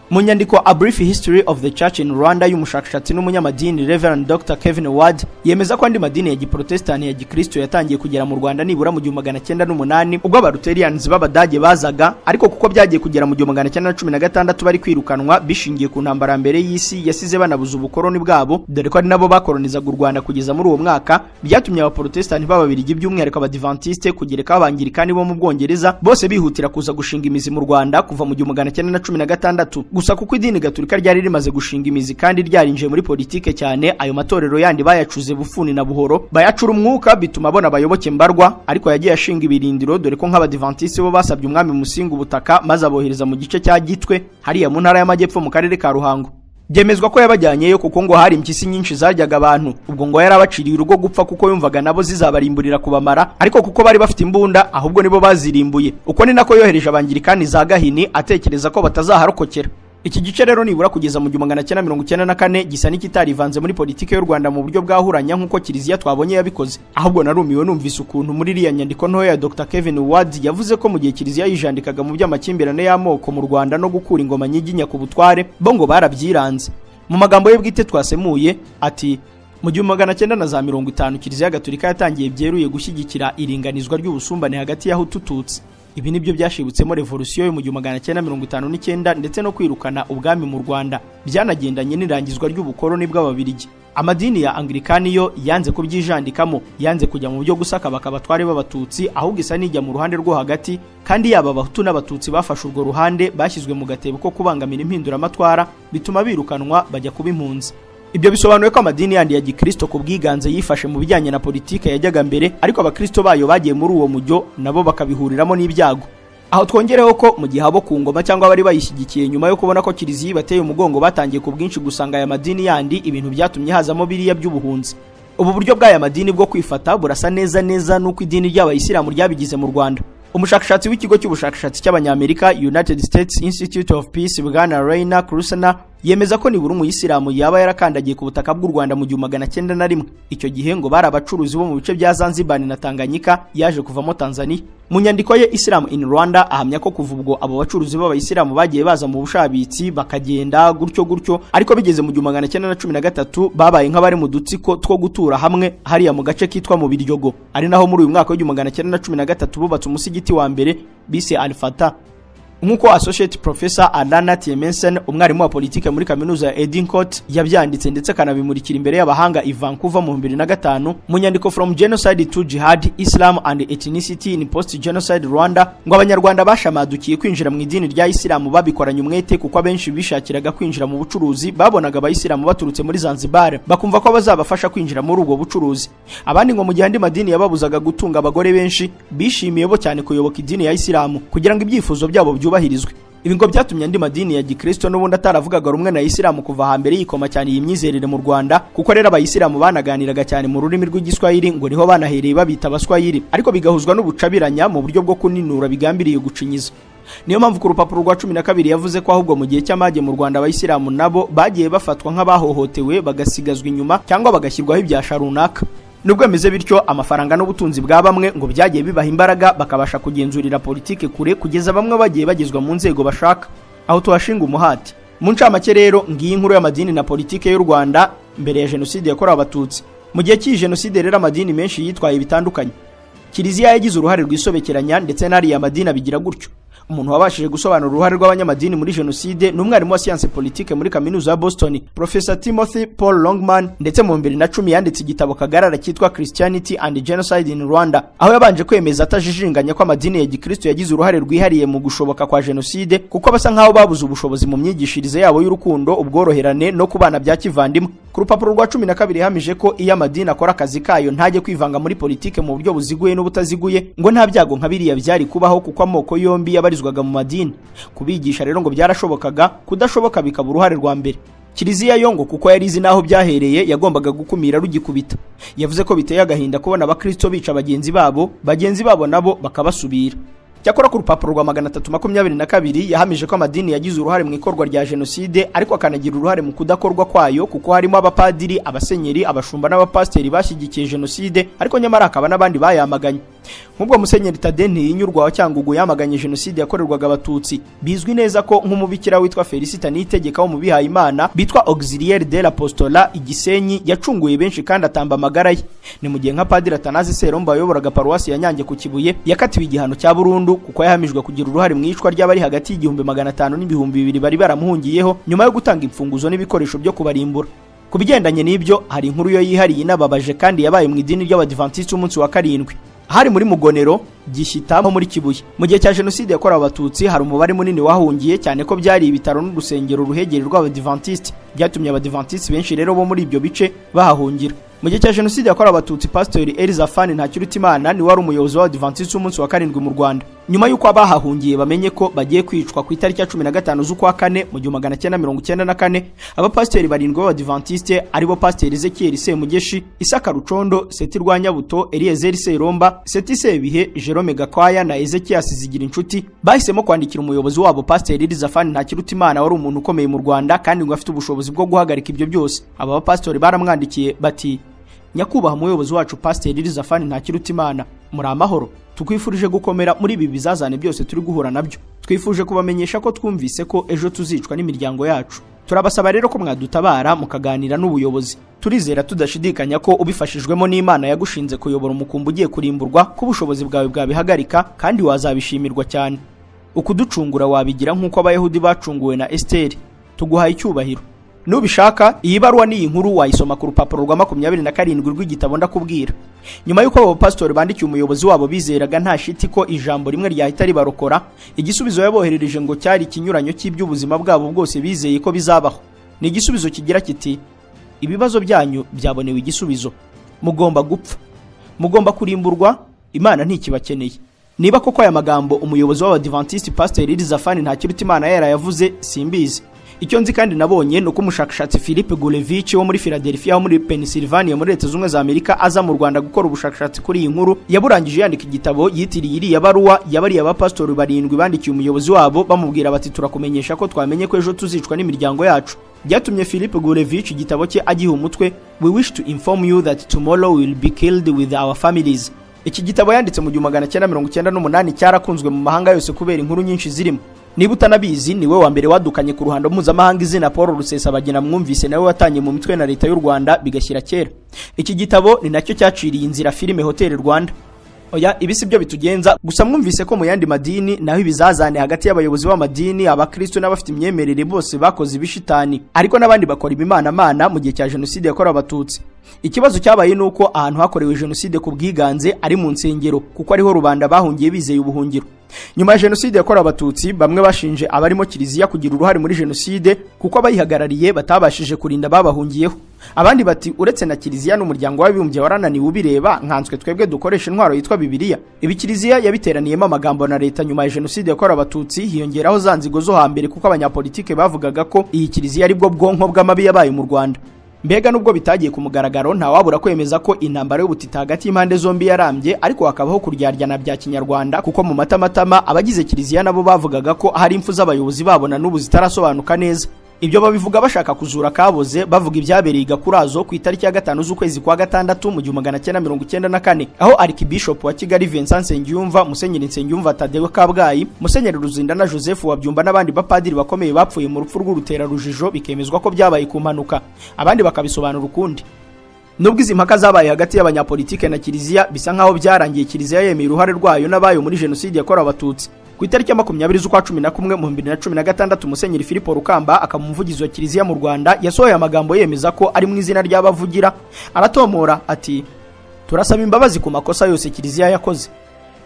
Mu nyandiko A Brief History of the Church in Rwanda y'umushakashatsi n'umunyamadini Reverend Dr. Kevin Ward yemeza ko andi madini ya Giprotestani ya Gikristo yatangiye kugera mu Rwanda nibura mu 1908 ubwo abaluterians b'Abadage bazaga, ariko kuko byagiye kugera mu 1916 bari kwirukanwa bishingiye ku ntambara mbere y'isi yasize banabuza ubukoroni bwabo, dore ko ari nabo bakoronizaga u Rwanda kugeza muri uwo mwaka, byatumye abaprotestani b'Ababirigi by'umwihariko Abadiventiste kugereka Abangirikani bo mu Bwongereza bose bihutira kuza gushinga imizi mu Rwanda kuva mu 1916. Gusa kuko idini Gatolika ryari rimaze gushinga imizi kandi ryarinjiye muri politike cyane, ayo matorero yandi bayacuze bufuni na buhoro, bayacura umwuka bituma abona abayoboke mbarwa, ariko yagiye ashinga ibirindiro, dore ko nk'Abadiventiste bo basabye umwami Musinga ubutaka maze abohereza mu gice cya Gitwe hariya mu ntara y'Amajyepfo mu karere ka Ruhango. Byemezwa ko yabajyanyeyo kuko ngo hari impyisi nyinshi zaryaga abantu, ubwo ngo yarabaciriye urugo gupfa kuko yumvaga nabo zizabarimburira kubamara, ariko kuko bari bafite imbunda ahubwo nibo bazirimbuye. Uko ni nako yohereje Abangirikani za Gahini atekereza ko batazaharokokera. Iki gice rero nibura kugeza mu 1994 gisa n'ikitarivanze muri politike y'u Rwanda mu buryo bwahuranya nk'uko kiliziya twabonye yabikoze. Ahubwo narumiwe numvise ukuntu muri iriya nyandiko ntoya ya Dr. Kevin Ward yavuze ko mu gihe kiliziya yijandikaga mu by'amakimbirane y'amoko mu Rwanda no gukura ingoma nyiginya ku butware, bo ngo barabyiranze. Mu magambo ye bwite twasemuye ati mu 1950 kiliziya Gatolika yatangiye byeruye gushyigikira iringanizwa ry'ubusumbane hagati y'Abahutu Tutsi. Ibi nibyo byashibutsemo revolution yo mu 1959 ndetse no kwirukana ubwami mu Rwanda, byanagendanye n'irangizwa ry'ubukoroni bw'Ababirigi. Amadini ya Anglikani yo yanze kubyijandikamo, yanze kujya mu byo gusaka bakabatware b'Abatutsi, ahubwo isa n'ijya mu ruhande rwo hagati, kandi yaba Abahutu n'Abatutsi bafashe urwo ruhande bashyizwe mu gatebo ko kubangamira impinduramatwara, bituma birukanwa bajya kuba impunzi. Ibyo bisobanuye ko amadini yandi ya Gikristo ku bwiganze yifashe mu bijyanye na politike yajyaga mbere, ariko abakristo bayo bagiye muri uwo mujyo nabo bakabihuriramo n'ibyago. Aho twongereho ko mu gihe abo ku ngoma cyangwa bari bayishyigikiye nyuma yo kubona ko kiliziya bateye umugongo batangiye ku bwinshi gusanga aya madini yandi, ibintu byatumye hazamo biriya by'ubuhunzi. Ubu buryo bw'aya madini bwo kwifata burasa neza nuko idini ry'Abayisilamu ryabigize mu Rwanda. Umushakashatsi w'ikigo cy'ubushakashatsi cy'Abanyamerika United States Institute of Peace Bwana Rainer Krusner yemeza ko nibura umuyisilamu yaba yarakandagiye ku butaka bw'u Rwanda mu 1901. Icyo gihe ngo bari abacuruzi bo mu bice bya Zanzibar na Tanganyika, yaje kuvamo Tanzania. Mu nyandiko ye Islam in Rwanda ahamya ko kuva ubwo abo bacuruzi b'Abayisilamu bagiye baza mu bushabitsi bakagenda gutyo, ariko bigeze mu 1913 babaye nk'abari mu dutsiko two gutura hamwe hariya mu gace kitwa mu Biryogo, ari naho muri uyu mwaka wa 1913 bubatse umusigiti wa mbere bise Al-Fatah. nk'uko associate professor Alana Tiemensen umwarimu wa politike muri kaminuza ya Edincourt yabyanditse ndetse kanabimurikira imbere y'abahanga i Vancouver mu 2005 mu nyandiko From Genocide to Jihad, Islam and Ethnicity in Post-Genocide Rwanda, ngo abanyarwanda bashamadukiye kwinjira mu idini rya Isilamu babikoranye umwete kuko abenshi bishakiraga kwinjira mu bucuruzi babonaga abayisilamu baturutse muri Zanzibar bakumva ko bazabafasha kwinjira muri ubwo bucuruzi. Abandi ngo mu gihe andi madini yababuzaga gutunga abagore benshi bishimiye bo cyane kuyoboka idini ya Isilamu kugira ngo ibyifuzo byabo byubahirizwe. Ibi ngo byatumye andi madini ya Gikristo n'ubundi ataravugaga rumwe na Isilamu kuva hambere yikoma cyane iyi myizerere mu Rwanda, kuko rero abayisilamu banaganiraga cyane mu rurimi rw'igiswahili ngo niho banahereye babita abaswahili, ariko bigahuzwa n'ubucabiranya mu buryo bwo kuninura bigambiriye gucinyiza. Niyo mpamvu ku rupapuro rwa 12 yavuze ko ahubwo mu gihe cy'amage mu Rwanda abayisilamu nabo bagiye bafatwa nk'abahohotewe bagasigazwa inyuma cyangwa bagashyirwaho ibyasha runaka. Nubwo bimeze bityo, amafaranga n'ubutunzi bwa bamwe ngo byagiye bibaha imbaraga bakabasha kugenzurira politike kure kugeza bamwe bagiye bagezwa mu nzego bashaka, aho tuhashinga umuhati. Mu ncamake rero ngiyi inkuru y'amadini na politike y'u Rwanda mbere ya jenoside yakorewe abatutsi. Mu gihe cy'iyi jenoside rero amadini menshi yitwaye bitandukanye. Kiliziya yagize uruhare rwisobekeranya ndetse n'ari amadini abigira gutyo. Umuntu wabashije gusobanura uruhare rw'abanyamadini muri jenoside n'umwarimu wa science politique muri kaminuza ya Boston, Professor Timothy Paul Longman, ndetse mu 2010 yanditse igitabo kagarara cyitwa Christianity and Genocide in Rwanda, aho yabanje kwemeza atajijinganya ko amadini ya Gikristo yagize uruhare rwihariye mu gushoboka kwa jenoside kuko basa nkaho babuze ubushobozi mu myigishirize yabo y'urukundo, ubworoherane no kubana bya kivandimwe. Ku rupapuro rwa 12 yahamije ko iyo amadini akora akazi kayo ntajye kwivanga muri politike mu buryo buziguye n'ubutaziguye ngo nta byago nka biriya byari kubaho kuko amoko yombi yabarizwaga mu madini. Kubigisha rero ngo byarashobokaga, kudashoboka bikaba uruhare rwa mbere. Kiliziya yo ngo kuko yari izi naho byahereye yagombaga gukumira rugikubita. Yavuze ko biteye agahinda kubona abakristo bica bagenzi babo nabo bakabasubira. Cyakora ku rupapuro rwa 322 yahamije ko amadini yagize uruhare mu ikorwa rya jenoside, ariko akanagira uruhare mu kudakorwa kwayo kuko harimo abapadiri, abasenyeri, abashumba n'abapasteri bashyigikiye jenoside, ariko nyamara akaba n'abandi bayamaganye. Nk'ubwo Musenyeri Tade Ntiyinyurwa wa Cyangugu yamaganye jenoside yakorerwaga abatutsi. Bizwi neza ko nk'umubikira witwa Felicita Niyitegeka wo mu Bihayimana bitwa Auxiliaire de l'Apostolat Igisenyi yacunguye benshi kandi atamba amagara ye. Ni mu gihe nka Padiri Atanazi Seromba wayoboraga paruwasi ya Nyange ku Kibuye yakatiwe igihano cya burundu kuko yahamijwe kugira uruhare mu icwa ry'abari hagati y'1500 n'ibihumbi 2 bari baramuhungiyeho nyuma yo gutanga imfunguzo n'ibikoresho byo kubarimbura. Kubigendanye n'ibyo hari inkuru yo yihariye inababaje kandi yabaye mu idini ry'Abadiventiste umunsi wa 7. Hari muri Mugonero, Gishyitamo muri Kibuye. Mu gihe cya jenoside yakorewe abatutsi hari umubare munini wahungiye cyane ko byari ibitaro n'urusengero ruhegere rw'Abadiventiste. Byatumye Abadiventiste benshi rero bo muri ibyo bice bahahungira. Mu gihe cya jenoside yakorewe abatutsi Pastor Elizafani Ntakirutimana ni wari umuyobozi w'Abadiventiste umunsi wa 7 mu Rwanda. Nyuma y'uko abahahungiye bamenye ko bagiye kwicwa ku itariki ya 15 z'ukwa 4 mu 1994, abapasteri barindwi b'Abadiventiste aribo Pastor Ezekiel Semugeshi, Isaka Rucondo, Seti Rwanyabuto, Eliezer Seromba, Seti Sebihe, Jerome Gakwaya na Ezekias Zigira inshuti bahisemo kwandikira umuyobozi wabo Pastor Elizafani Ntakirutimana wari umuntu ukomeye mu Rwanda kandi ngo afite ubushobozi bwo guhagarika ibyo byose. Aba bapastori baramwandikiye bati: Nyakubaha umuyobozi wacu Pastor Elizafani Ntakirutimana, muri amahoro. Tukwifurije gukomera muri ibi bizazane byose turi guhura nabyo. Twifuje kubamenyesha ko twumvise ko ejo tuzicwa n'imiryango yacu. Turabasaba rero ko mwadutabara mukaganira n'ubuyobozi. Turizera tudashidikanya ko ubifashijwemo n'Imana yagushinze kuyobora umukumbu ugiye kurimburwa ku bushobozi bwawe bwabihagarika kandi wazabishimirwa cyane. Ukuducungura wabigira nk'uko abayahudi bacunguwe na Esteri. Tuguhaye icyubahiro. Nubishaka iyi baruwa n'iyi nkuru wayisoma ku rupapuro rwa 27 rw'igitabo ndakubwira. Nyuma y'uko abo pastor bandikiye umuyobozi wabo bizeraga nta shiti ko ijambo rimwe ryahita ribarokora, igisubizo yaboherereje ngo cyari ikinyuranyo cy'iby'ubuzima bwabo bwose bizeye ko bizabaho. Ni igisubizo kigira kiti: ibibazo byanyu byabonewe igisubizo. Mugomba gupfa. Mugomba kurimburwa, Imana ntikibakeneye. Niba koko aya magambo umuyobozi w'Abadiventiste Pastor Elizafani Ntakirutimana yarayavuze simbizi. Icyo nzi kandi nabonye no kumushakashatsi Philippe Gulevich wo muri Philadelphia ho muri Pennsylvania muri Leta Zunze za Amerika aza mu Rwanda gukora ubushakashatsi kuri iyi nkuru, yaburangije yandika igitabo yitiriye iriya baruwa yabariye abapastori barindwi bandikiye umuyobozi wabo bamubwira bati: turakumenyesha ko twamenye ko ejo tuzicwa n'imiryango yacu. Byatumye Philippe Gulevich igitabo cye agiha umutwe: We wish to inform you that tomorrow we will be killed with our families. Iki gitabo yanditse mu 1998 cyarakunzwe mu mahanga yose kubera inkuru nyinshi zirimo. Niba utanabizi niwe wa mbere wadukanye ku ruhando mpuzamahanga izina Paul Rusesabagina mwumvise nawe watanye mu mitwe na leta y'u Rwanda bigashyira kera. Iki gitabo ni nacyo cyaciriye inzira filime Hotel Rwanda. oya ibi si byo bitugenza. Gusa mwumvise ko mu yandi madini naho ibizazane hagati y'abayobozi b'amadini, abakristo n'abafite imyemerere bose bakoze ibishitani, ariko n'abandi bakora ibimanamana mu gihe cya jenoside yakorewe abatutsi. Ikibazo cyabaye nuko ahantu hakorewe jenoside ku bwiganze ari mu nsengero, kuko ariho rubanda bahungiye bizeye ubuhungiro. Nyuma ya jenoside yakorewe abatutsi, bamwe bashinje abarimo kiliziya kugira uruhare muri jenoside kuko abayihagarariye batabashije kurinda babahungiyeho. Abandi bati uretse na kiliziya n'umuryango w'abibumbye warananiwe ubireba, nkanswe twebwe dukoresha intwaro yitwa Bibiliya. Ibi kiliziya yabiteraniyemo amagambo na leta nyuma ya jenoside yakorewe abatutsi, hiyongeraho za nzigo zo hambere kuko abanyapolitike bavugaga ko iyi kiliziya ari bwo bwonko bw'amabi yabaye mu Rwanda. Mbega nubwo bitagiye ku mugaragaro, nta wabura kwemeza ko intambara y'ubutita hagati y'impande zombi yarambye, ariko hakabaho kuryaryana bya kinyarwanda kuko mu matamatama abagize kiliziya nabo bavugaga ko hari impfu z'abayobozi babona n'ubu zitarasobanuka neza. Ibyo babivuga bashaka kuzura kaboze, bavuga ibyabereye Gakurazo ku itariki ya 5 z'ukwezi kwa gatandatu mu 1994, aho Archbishop wa Kigali Vincent Nsengiyumva, Musenyeri Nsengiyumva Tadeo Kabgayi, Musenyeri Ruzindana Joseph Wabyumba n'abandi bapadiri bakomeye bapfuye mu rupfu rw'urutera rujijo, bikemezwa ko byabaye ku mpanuka, abandi bakabisobanura ukundi. Nubwo izi mpaka zabaye hagati y'abanyapolitike na kiliziya, bisa nkaho byarangiye kiliziya yemeye uruhare rwayo n'abayo muri jenoside yakorewe abatutsi. Ku itariki ya 20 z'ukwa 11 mu 2016, Musenyeri Filipo Rukamba akamuvugizi wa kiliziya mu Rwanda yasohoye amagambo yemeza ko ari mu izina ry'abavugira, aratomora ati: turasaba imbabazi ku makosa yose kiliziya yakoze.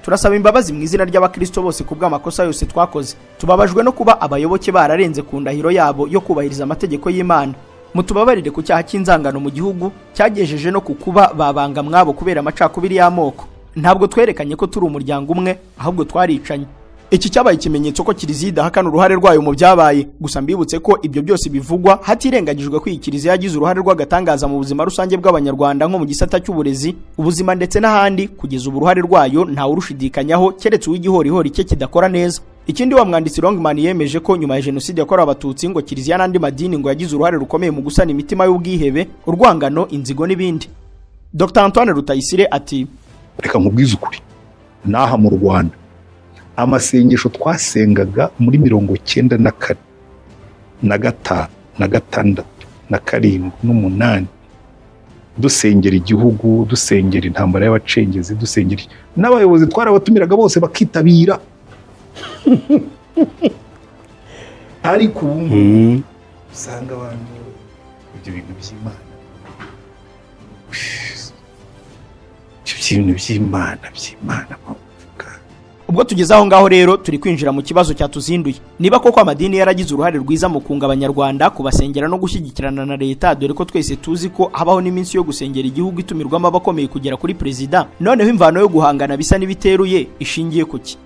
Turasaba imbabazi mu izina ry'abakristo bose ku bw'amakosa yose twakoze. Tubabajwe no kuba abayoboke bararenze ku ndahiro yabo yo kubahiriza amategeko y'Imana. Mutubabarire ku cyaha cy'inzangano mu gihugu cyagejeje no kukuba babanga mwabo kubera amacakubiri y'amoko. Ntabwo twerekanye ko turi umuryango umwe, ahubwo twaricanye. Iki cyabaye ikimenyetso ko kiliziya idahakana uruhare rwayo mu byabaye. Gusa mbibutse ko ibyo byose bivugwa hatirengagijwe ko iyi kiliziya yagize uruhare rw'agatangaza mu buzima rusange bw'abanyarwanda nko mu gisata cy'uburezi, ubuzima ndetse n'ahandi. Kugeza ubu uruhare rwayo nta urushidikanyaho keretse uw'igihorihori cye kidakora neza. Ikindi wa mwanditsi Longman yemeje ko nyuma ya jenoside yakorewe abatutsi ngo kiliziya n'andi madini ngo yagize uruhare rukomeye mu gusana imitima y'ubwihebe, urwangano, inzigo n'ibindi. Dr Antoine Rutayisire ati: reka nkubwize ukuri, naha mu Rwanda amasengesho twasengaga muri 94 na 5 na 6 na 7 n'umunani, dusengera igihugu, dusengera intambara y'abacengezi, dusengera n'abayobozi twarabatumiraga bose bakitabira. Ariko usanga abantu ibyo bintu by'Imana, ibyo by'Imana. Ubwo tugeze aho ngaho rero turi kwinjira mu kibazo cyatuzinduye. Niba koko amadini yaragize uruhare rwiza mu kunga abanyarwanda, kubasengera no gushyigikirana na leta, dore ko twese tuzi ko habaho n'iminsi yo gusengera igihugu itumirwamo abakomeye kugera kuri perezida, noneho imvano yo guhangana bisa n'ibiteruye ishingiye kuki?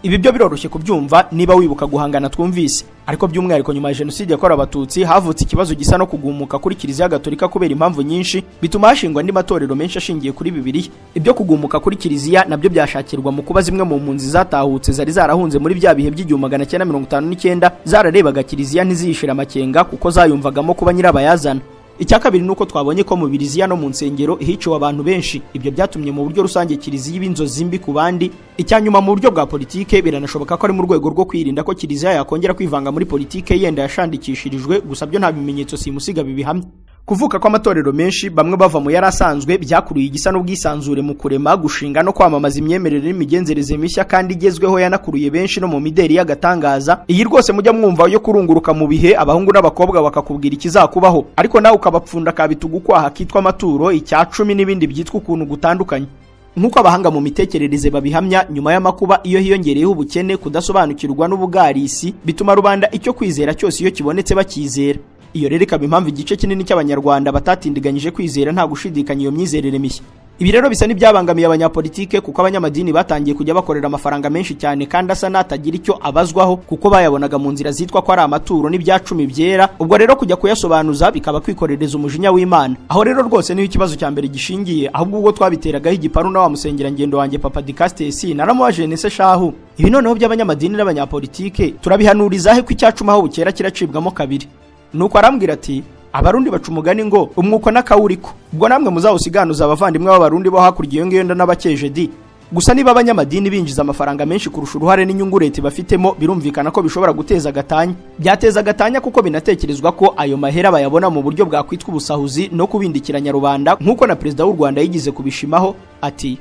Ibi byo biroroshye kubyumva niba wibuka guhangana twumvise, ariko by'umwihariko nyuma ya jenoside yakorewe abatutsi havutse ikibazo gisa no kugumuka kuri kiliziya gatolika kubera impamvu nyinshi, bituma hashingwa andi matorero menshi ashingiye kuri Bibiliya. Ibyo kugumuka kuri kiliziya nabyo byashakirwa mu kuba zimwe mu mpunzi zatahutse zari zarahunze muri bya bihe by'1959 zararebaga kiliziya ntizishira amakenga kuko zayumvagamo kuba nyirabayazana. Icya kabiri nuko twabonye ko mu Biliziya no mu nsengero hiciwe abantu benshi. Ibyo byatumye mu buryo rusange kiliziya y'inzozi mbi ku bandi. Icyanyuma mu buryo bwa politike biranashoboka ko ari mu rwego rwo kwirinda ko kiliziya yakongera kwivanga muri politike yenda yashandikishirijwe, gusa byo nta bimenyetso simusiga bibihamya. Kuvuka kw'amatorero menshi bamwe bava mu yari asanzwe byakuruye igisa n'ubwisanzure mu kurema, gushinga no kwamamaza imyemerere n'imigenzereze mishya kandi igezweho yanakuruye benshi no mu mideri y'agatangaza. Iyi rwose mujya mwumva yo kurunguruka mu bihe abahungu n'abakobwa bakakubwira ikizakubaho, ariko nawe ukabapfunda kabitugukwaha kitwa amaturo, icyacumi n'ibindi byitwa ukuntu gutandukanye. Nkuko abahanga mu mitekerereze babihamya, nyuma y'amakuba iyo hiyongereyeho ubukene, kudasobanukirwa n'ubugarisi, bituma rubanda icyo kwizera cyose iyo kibonetse bakizera. Iyo rero ikaba impamvu igice kinini cy'abanyarwanda batatindiganyije kwizera nta gushidikanya iyo myizerere mishya. Ibi rero bisa n'ibyabangamiye abanyapolitike kuko abanyamadini batangiye kujya bakorera amafaranga menshi cyane kandi asa n'atagira icyo abazwaho kuko bayabonaga mu nzira zitwa ko ari amaturo n'ibyacumi byera. Ubwo rero kujya kuyasobanuza bikaba kwikorereza umujinya w'Imana. Aho rero rwose niho ikibazo cya mbere gishingiye, ahubwo ubwo twabiteragaho igiparu na wa musengera ngendo wanjye Papa Dicastes naramubaje nese shahu, ibi noneho by'abanyamadini n'abanyapolitike turabihanuriza he ko icyacumi aho bukera kiracibwamo kabiri? Nuko arambwira ati abarundi baca umugani ngo umwuko n'akawuriko. Ubwo namwe muzawusiganuza abavandimwe b'abarundi bo hakurya iyo ngiyo n'abakeje di. Gusa niba abanyamadini binjiza amafaranga menshi kurusha uruhare n'inyungu leta bafitemo, birumvikana ko bishobora guteza gatanya. Byateza gatanya kuko binatekerezwa ko ayo mahera bayabona mu buryo bwakwitwa ubusahuzi no kubindikiranya rubanda, nk'uko na perezida w'u Rwanda yigize kubishimaho ati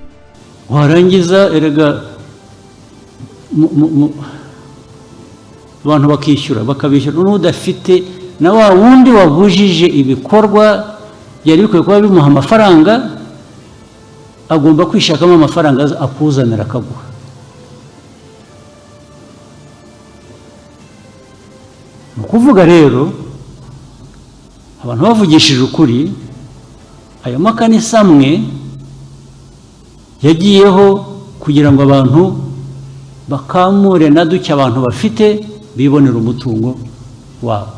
warangiza erega abantu bakishyura bakabishyura n'udafite na wa wundi wabujije ibikorwa byari bikwiye kuba bimuha amafaranga agomba kwishakamo amafaranga akuzanira akaguha. Ni ukuvuga rero abantu bavugishije ukuri, ayo makanisa amwe yagiyeho kugira ngo abantu bakamure na duke abantu bafite bibonera umutungo wabo.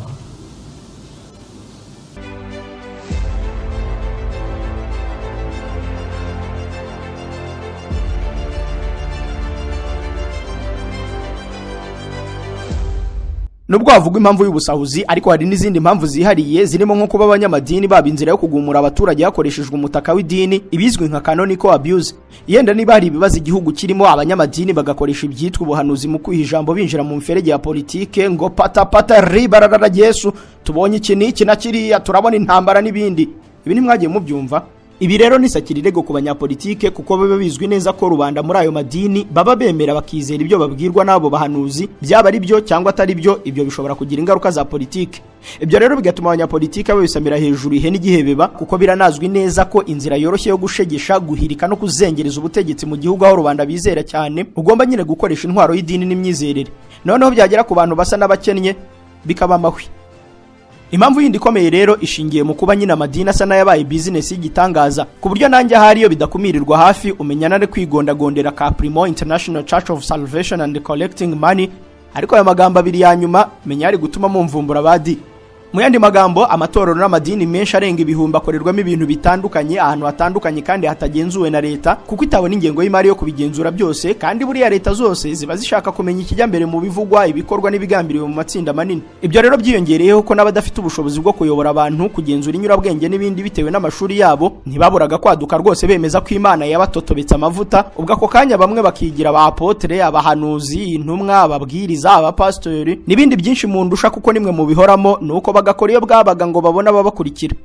Nubwo havugwa impamvu y'ubusahuzi, ariko hari n'izindi mpamvu zihariye zirimo nko kuba abanyamadini baba inzira yo kugumura abaturage hakoreshejwe umutaka w'idini, ibizwi nka canonical abuse. Yenda niba hari ibibazo igihugu kirimo, abanyamadini bagakoresha ibyitwa ubuhanuzi mu kwiha ijambo binjira mu mferege ya politike ngo pata ribarara Yesu, tubonye iki n'iki na kiriya, turabona intambara n'ibindi. Ibi ntimwagiye mubyumva? Ibi rero ni sakirirego ku banyapolitike, kuko biba bizwi neza ko rubanda muri ayo madini baba bemera bakizera ibyo babwirwa n'abo bahanuzi, byaba ari byo cyangwa atari byo, ibyo bishobora kugira ingaruka za politike. Ibyo rero bigatuma abanyapolitike babisamira hejuru ihe n'igihebeba, kuko biranazwi neza ko inzira yoroshye yo gushegesha, guhirika no kuzengereza ubutegetsi mu gihugu aho rubanda bizera cyane, ugomba nyine gukoresha intwaro y'idini n'imyizerere. Noneho byagera ku bantu basa n'abakennye bikaba amahwi. Impamvu yindi ikomeye rero ishingiye mu kuba nyina amadini asa n'ayabaye business y'igitangaza, ku buryo nanjye hariyo bidakumirirwa hafi umenyana ne kwigondagondera ka Primo International Church of Salvation and Collecting Money, ariko aya magambo abiri ya nyuma menya ari gutuma mumvumbura badi. Mu yandi magambo, amatorero n'amadini menshi arenga ibihumbi akorerwamo ibintu bitandukanye ahantu hatandukanye kandi hatagenzuwe na leta, kuko itabona ingengo y'imari yo kubigenzura byose, kandi buriya leta zose ziba zishaka kumenya ikijya mbere mu bivugwa, ibikorwa n'ibigambiriwe mu matsinda manini. Ibyo rero byiyongereyeho ko n'abadafite ubushobozi bwo kuyobora abantu, kugenzura inyurabwenge n'ibindi bitewe n'amashuri yabo, ntibaburaga kwaduka rwose bemeza ko Imana yabatotobetse amavuta. Ubwo ako kanya bamwe bakigira aba apotre, abahanuzi, intumwa, ababwiriza, abapastori n'ibindi byinshi mu ndusha, kuko nimwe mu bihoramo nuko bagakora iyo bwabaga ngo babona babakurikira.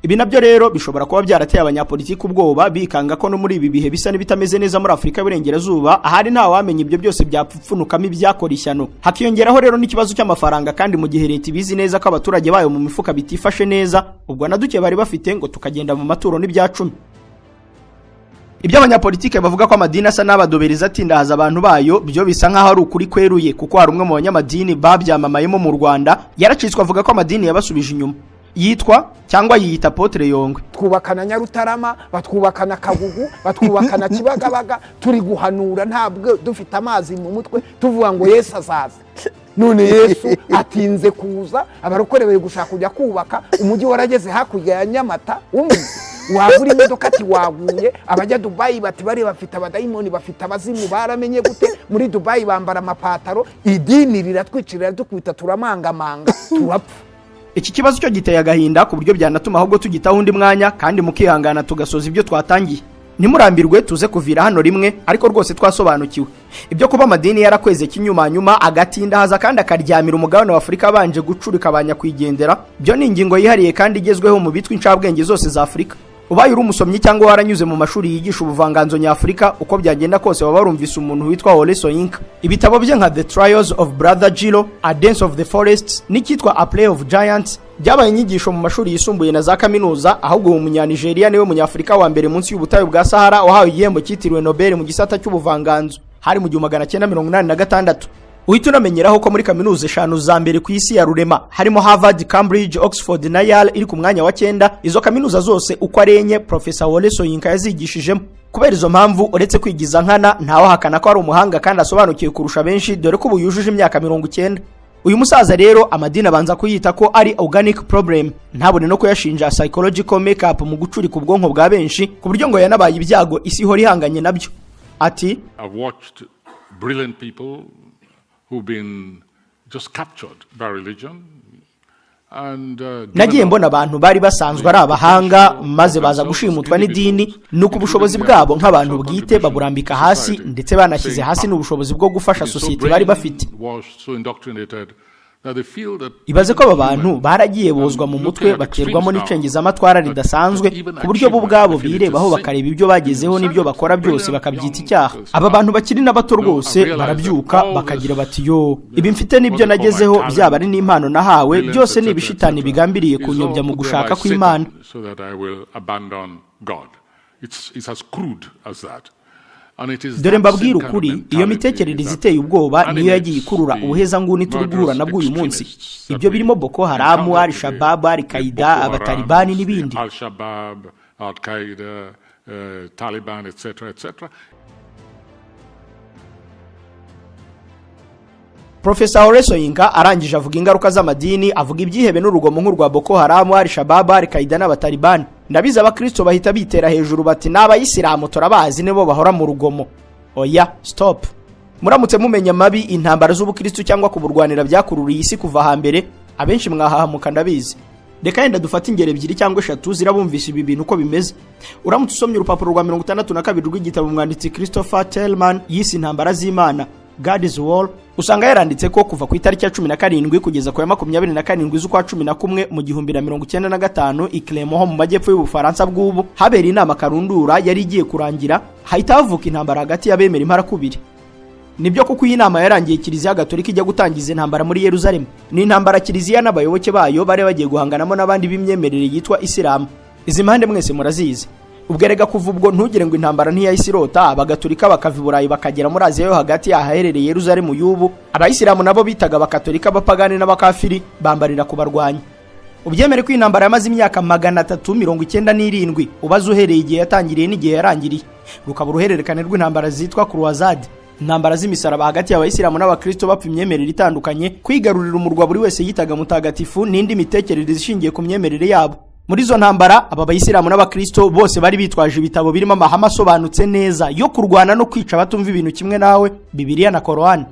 Ibi nabyo rero bishobora kuba byarateye abanyapolitiki ubwoba, bikanga ko no muri ibi bihe bisa n'ibitameze neza muri Afurika y'Uburengerazuba, ahari nta wamenya ibyo byose byapfupfunukamo ibyakora ishyano. Hakiyongeraho rero n'ikibazo cy'amafaranga, kandi mu gihe leta ibizi neza ko abaturage bayo mu mifuka bitifashe neza, ubwo na duke bari bafite ngo tukagenda mu maturo n'ibyacumi. Ibyo abanyapolitike bavuga ko amadini asa n'abadobereza atindahaza abantu bayo, byo bisa nkaho ari ukuri kweruye, kuko hari umwe mu banyamadini babyamamayemo mu Rwanda yaracitswe avuga ko amadini yabasubije inyuma. Yitwa cyangwa yiyita Apotre Yongwe. Twubakana Nyarutarama, batwubakana Kagugu, batwubakana Kibagabaga, turi guhanura ntabwo dufite amazi mu mutwe tuvuga ngo Yesu azaza. None Yesu atinze kuza, abarokorewe gushaka kujya kubaka umujyi warageze hakurya ya Nyamata wagura imodoka ati waguye. Abajya Dubai bati bari bafite abadayimoni, bafite abazimu, baramenye gute muri Dubai bambara amapataro. Idini riratwicirira dukwita turamangamanga turapfa. Iki kibazo cyo giteye agahinda ku buryo byanatuma ahubwo tugitaho undi mwanya, kandi mukihangana tugasoza ibyo twatangiye. Nimurambirwe tuze kuvira hano rimwe, ariko rwose twasobanukiwe ibyo kuba amadini yarakweze kinyuma agatinda haza kandi akaryamira umugabane wa Afurika abanje gucurika abanyakwigendera. Byo ni ingingo yihariye kandi igezweho mu bitwa incabwenge zose za Afurika. Ubaye uri umusomyi cyangwa waranyuze mu mashuri yigisha ubuvanganzo nyafurika, uko byagenda kose baba barumvise umuntu witwa Ole Soyinka. Ibitabo bye nka The Trials of Brother Jilo, A Dance of the Forests n'ikitwa A Play of Giants byabaye inyigisho mu mashuri yisumbuye na za kaminuza, ahubwo mu Munyanigeria niwe Munyafurika wa mbere munsi y'ubutayu bwa Sahara wahawe igihembo cyitiriwe Nobel mu gisata cy'ubuvanganzo hari mu 1986. Uhita unamenyeraho ko muri kaminuza 5 za mbere ku isi ya rurema harimo Harvard, Cambridge, Oxford na Yale iri ku mwanya wa 9. Izo kaminuza zose uko arenye Professor Ole Soyinka yazigishijemo. Kubera izo mpamvu uretse kwigiza nkana, ntaho hakana ko ari umuhanga kandi asobanukiye kurusha benshi, dore ko buyujuje imyaka 90. Uyu musaza rero amadini abanza kuyita ko ari organic problem, ntabone no kuyashinja psychological makeup mu gucurika ubwonko bwa benshi, ku buryo ngo yanabaye ibyago isi hori hanganye nabyo. Ati I've watched brilliant people who've been just captured by religion and nagiye mbona abantu bari basanzwe ari abahanga maze baza gushimutwa n'idini, nuko ubushobozi bwabo nk'abantu bwite baburambika hasi, ndetse banashyize hasi n'ubushobozi bwo gufasha society bari bafite. ibaze ko aba bantu baragiye bozwa mu mutwe baterwamo n'icengezamatwara ridasanzwe ku buryo bo ubwabo birebaho bakareba ibyo bagezeho n'ibyo bakora byose bakabyita icyaha. Aba bantu bakiri n'abato rwose barabyuka bakagira bati yo ibi mfite n'ibyo nagezeho byaba ari n'impano nahawe byose ni ibishitani bigambiriye kunyobya mu gushaka kw'Imana. Dore mbabwira ukuri, iyo mitekerereze iteye ubwoba niyo yagiye ikurura ubuhezanguni turi guhura nabwo uyu munsi. Ibyo birimo Boko Haram, Al-Shabaab, Al-Qaeda, abatalibani n'ibindi. Al-Shabaab, Al-Qaeda, Taliban, etc. Professor Horeso Yinka arangije avuga ingaruka z'amadini, avuga ibyihebe n'urugomo nk'urwa Boko Haram, Al-Shabaab, Al-Qaeda n'abatalibani. Ndabiza abakristo bahita bitera hejuru bati n'abayisilamu turabazi nibo bahora mu rugomo. Oya, stop. Muramutse mumenya mabi intambara z'ubukristo cyangwa kuburwanira byakururiye isi kuva hambere, abenshi mwahahamuka ndabizi. Reka yenda dufata ingero ebyiri cyangwa eshatu zirabumvisha ibi bintu uko bimeze. Uramutse usomye urupapuro rwa 62 rw'igitabo umwanditsi Christopher Tillman yise intambara z'Imana, God's War, usanga yaranditse ko kuva ku itariki ya 17 kugeza ku ya 27 z'ukwa 11 mu 1995 i Clermont mu majyepfo y'Ubufaransa bw'ubu habera inama karundura yari igiye kurangira, hahita havuka intambara hagati y'abemera impara kubiri. Nibyo kuko iyi nama yarangiye Kiliziya Gatolika ijya gutangiza intambara muri Yerusalemu. Ni intambara Kiliziya n'abayoboke bayo bare bagiye guhanganamo n'abandi b'imyemerere yitwa Islam. Izi mpande mwese murazizi. Ubwerega kuva ubwo ntugire ngo intambara ntiyayisirota, abagatolika bakava i Burayi bakagera muri Aziya yo hagati yahaherereye Yerusalemu y'ubu, abayisilamu nabo bitaga abakatolika abapagani n'abakafiri bambarira kubarwanya. Ubyemere ko intambara yamaze imyaka 397 ubaze uhereye igihe yatangiriye n'igihe yarangiriye, rukaba uruhererekane rw'intambara zitwa Crusade, intambara z'imisaraba hagati y'abayisilamu n'abakristo bapfa imyemerere itandukanye, kwigarurira umurwa buri wese yitaga mutagatifu n'indi mitekerereze ishingiye ku myemerere yabo. Muri zo ntambara aba bayisilamu n'abakristo bose bari bitwaje ibitabo birimo amahame asobanutse neza yo kurwana no kwica batumva ibintu kimwe nawe, Bibiliya na Korani.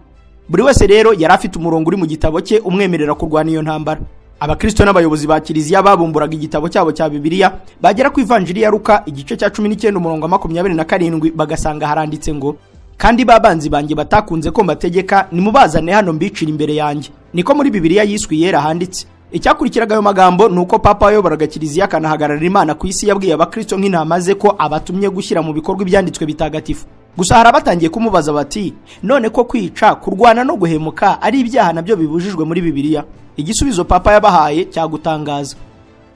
Buri wese rero yari afite umurongo uri mu gitabo cye umwemerera kurwana iyo ntambara. Abakristo n'abayobozi ba Kiliziya babumburaga igitabo cyabo cya Bibiliya, bagera ku Ivanjiri ya Luka igice cya 19 umurongo 27 bagasanga haranditse ngo kandi babanzi banjye batakunze ko mbategeka nimubazane hano mbicira imbere yanjye. Niko muri Bibiliya yiswe yera handitse. Icyakurikiraga ayo magambo nuko Papa ayoboraga Kiliziya kanahagararira Imana ku isi yabwiye abakristo nk'intama ze ko abatumye gushyira mu bikorwa ibyanditswe bitagatifu. Gusa harabatangiye kumubaza bati none ko kwica, kurwana no guhemuka ari ibyaha nabyo bibujijwe muri Bibiliya? Igisubizo Papa yabahaye cyagutangaza.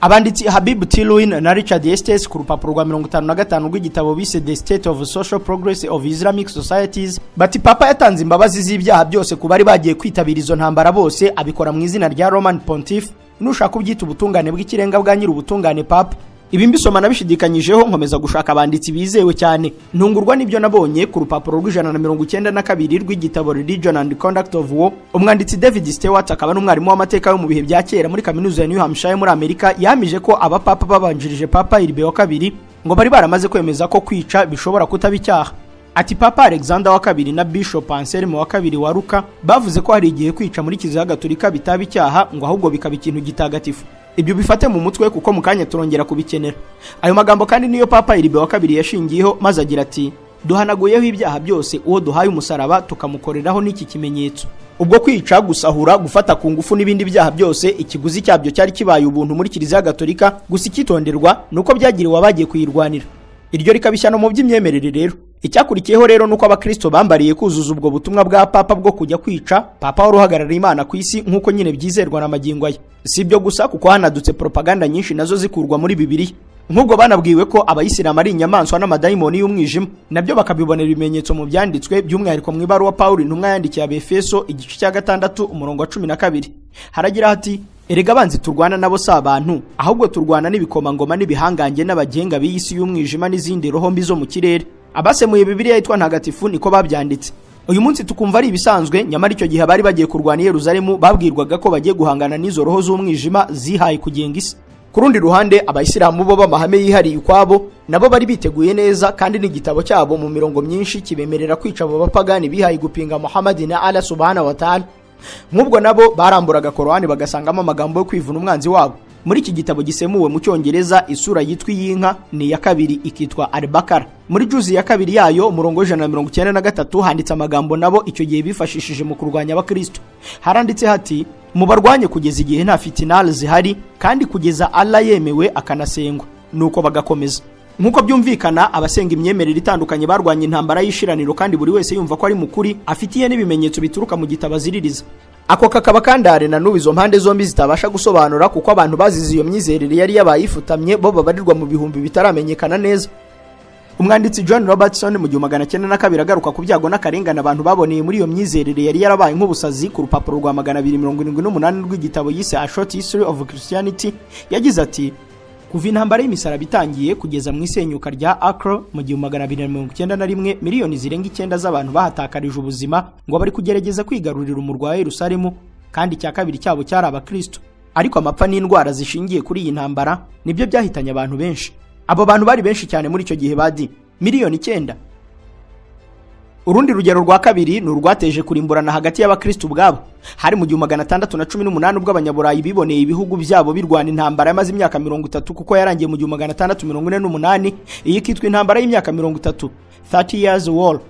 Abanditsi Habib Tiluin na Richard Estes ku rupapuro rwa 55 rw'igitabo bise The State of Social Progress of Islamic Societies bati Papa yatanze imbabazi z'ibyaha byose ku bari bagiye kwitabira izo ntambara bose, abikora mu izina rya Roman Pontiff, nushaka kubyita ubutungane bw'ikirenga bwa nyiri ubutungane Papa. Ibi mbisoma nabishidikanyijeho nkomeza gushaka abanditsi bizewe cyane, ntungurwa n'ibyo nabonye ku rupapuro rw'192 rw'igitabo Religion and Conduct of War. Umwanditsi David Stewart akaba n'umwarimu w'amateka yo mu bihe bya kera muri kaminuza ya New Hampshire muri Amerika yahamije ko abapapa babanjirije Papa Iribe wa kabiri ngo bari baramaze kwemeza ko kwica bishobora kutaba icyaha. Ati Papa Alexander wa kabiri na Bishop Anselmo wa kabiri wa Luka bavuze ko hari igihe kwica muri Kiliziya Gatolika bitaba icyaha ngo ahubwo bikaba ikintu gitagatifu. Ibyo bifate mu mutwe kuko mu kanya turongera kubikenera. Ayo magambo kandi niyo Papa Iribe wa kabiri yashingiyeho maze agira ati duhanaguyeho ibyaha byose uwo duhaye umusaraba tukamukoreraho n'iki kimenyetso. Ubwo kwica, gusahura, gufata ku ngufu n'ibindi byaha byose ikiguzi cyabyo cyari kibaye ubuntu muri Kiliziya Gatolika, gusa ikitonderwa nuko byagiriwe abagiye kuyirwanira. Iryo rikabishyano mu by'imyemerere rero. Icyakurikiyeho rero nuko abakristo bambariye kuzuza ubwo butumwa bwa Papa bwo kujya kwica, Papa wari uhagarariye Imana ku isi nkuko nyine byizerwa na magingo aya. Si ibyo gusa kuko hanadutse propaganda nyinshi nazo zikurwa muri Bibiliya. Nk'ubwo banabwiwe ko abayisilamu ari inyamaswa n'amadayimoni y'umwijima, nabyo bakabibonera ibimenyetso mu byanditswe, by'umwihariko mu ibaruwa Pawulo intumwa yandikiye Abefeso igice cya 6 umurongo wa 12. Haragira hati erega abanzi turwana nabo si abantu, ahubwo turwana n'ibikomangoma n'ibihangange n'abagenga b'isi y'umwijima n'izindi roho mbi zo mu kirere. Abasemuye Bibiliya yitwa ntagatifu niko babyanditse. Uyu munsi tukumva ari ibisanzwe, nyamara icyo gihe bari bagiye kurwana Yerusalemu babwirwaga ko bagiye guhangana n'izo roho z'umwijima zihaye kugenga isi. Ku rundi ruhande abayisilamu bo b'amahame yihariye ukwabo nabo bari biteguye neza, kandi n'igitabo cyabo mu mirongo myinshi kibemerera kwica abo bapagani bihaye gupinga Muhammad na Allah subhanahu wa ta'ala. Nk'ubwo nabo baramburaga Korani bagasangamo amagambo yo kwivuna umwanzi wabo. Muri iki gitabo gisemuwe mu Cyongereza isura yitwa y'inka ni ya kabiri ikitwa Al-Baqara. muri juzi ya kabiri yayo umurongo w'193 handitse amagambo nabo icyo gihe bifashishije mu kurwanya abakristo. Haranditse hati mubarwanye kugeza igihe nta fitinal zihari kandi kugeza Allah yemewe akanasengwa, nuko bagakomeza. Nkuko byumvikana abasenga imyemerere itandukanye barwanya intambara y'ishiraniro kandi buri wese yumva ko ari mukuri afitiye n'ibimenyetso bituruka mu gitabo aziririza. Ako kakaba kandare na n'ubizo mpande zombi zitabasha gusobanura kuko abantu bazize iyo myizerere yari yabayifutamye bo babarirwa mu bihumbi bitaramenyekana neza. Umwanditsi John Robertson mu 1902 agaruka ku byago n'akarengane abantu baboneye muri iyo myizerere yari yarabaye nk'ubusazi ku rupapuro rwa 278 rw'igitabo yise A Short History of Christianity, yagize ati kuva intambara y'imisaraba itangiye kugeza mu isenyuka rya Acre mu 1291 miliyoni zirenga 9 z'abantu bahatakarije ubuzima ngo bari kugerageza kwigarurira umurwa wa Yerusalemu, kandi cya kabiri cyabo cyari abakristo. Ariko amapfa n'indwara zishingiye kuri iyi ntambara nibyo byahitanye abantu benshi. Abo bantu bari benshi cyane muri icyo gihe badi miliyoni 9. Urundi rugero rwa kabiri ni urwateje kurimburana hagati y'abakristo ubwabo. Hari mu 1618 ubwo abanyaburayi biboneye ibihugu byabo birwana intambara yamaze imyaka 30 kuko yarangiye mu 1648, iyi kitwa intambara y'imyaka 30, 30 years war.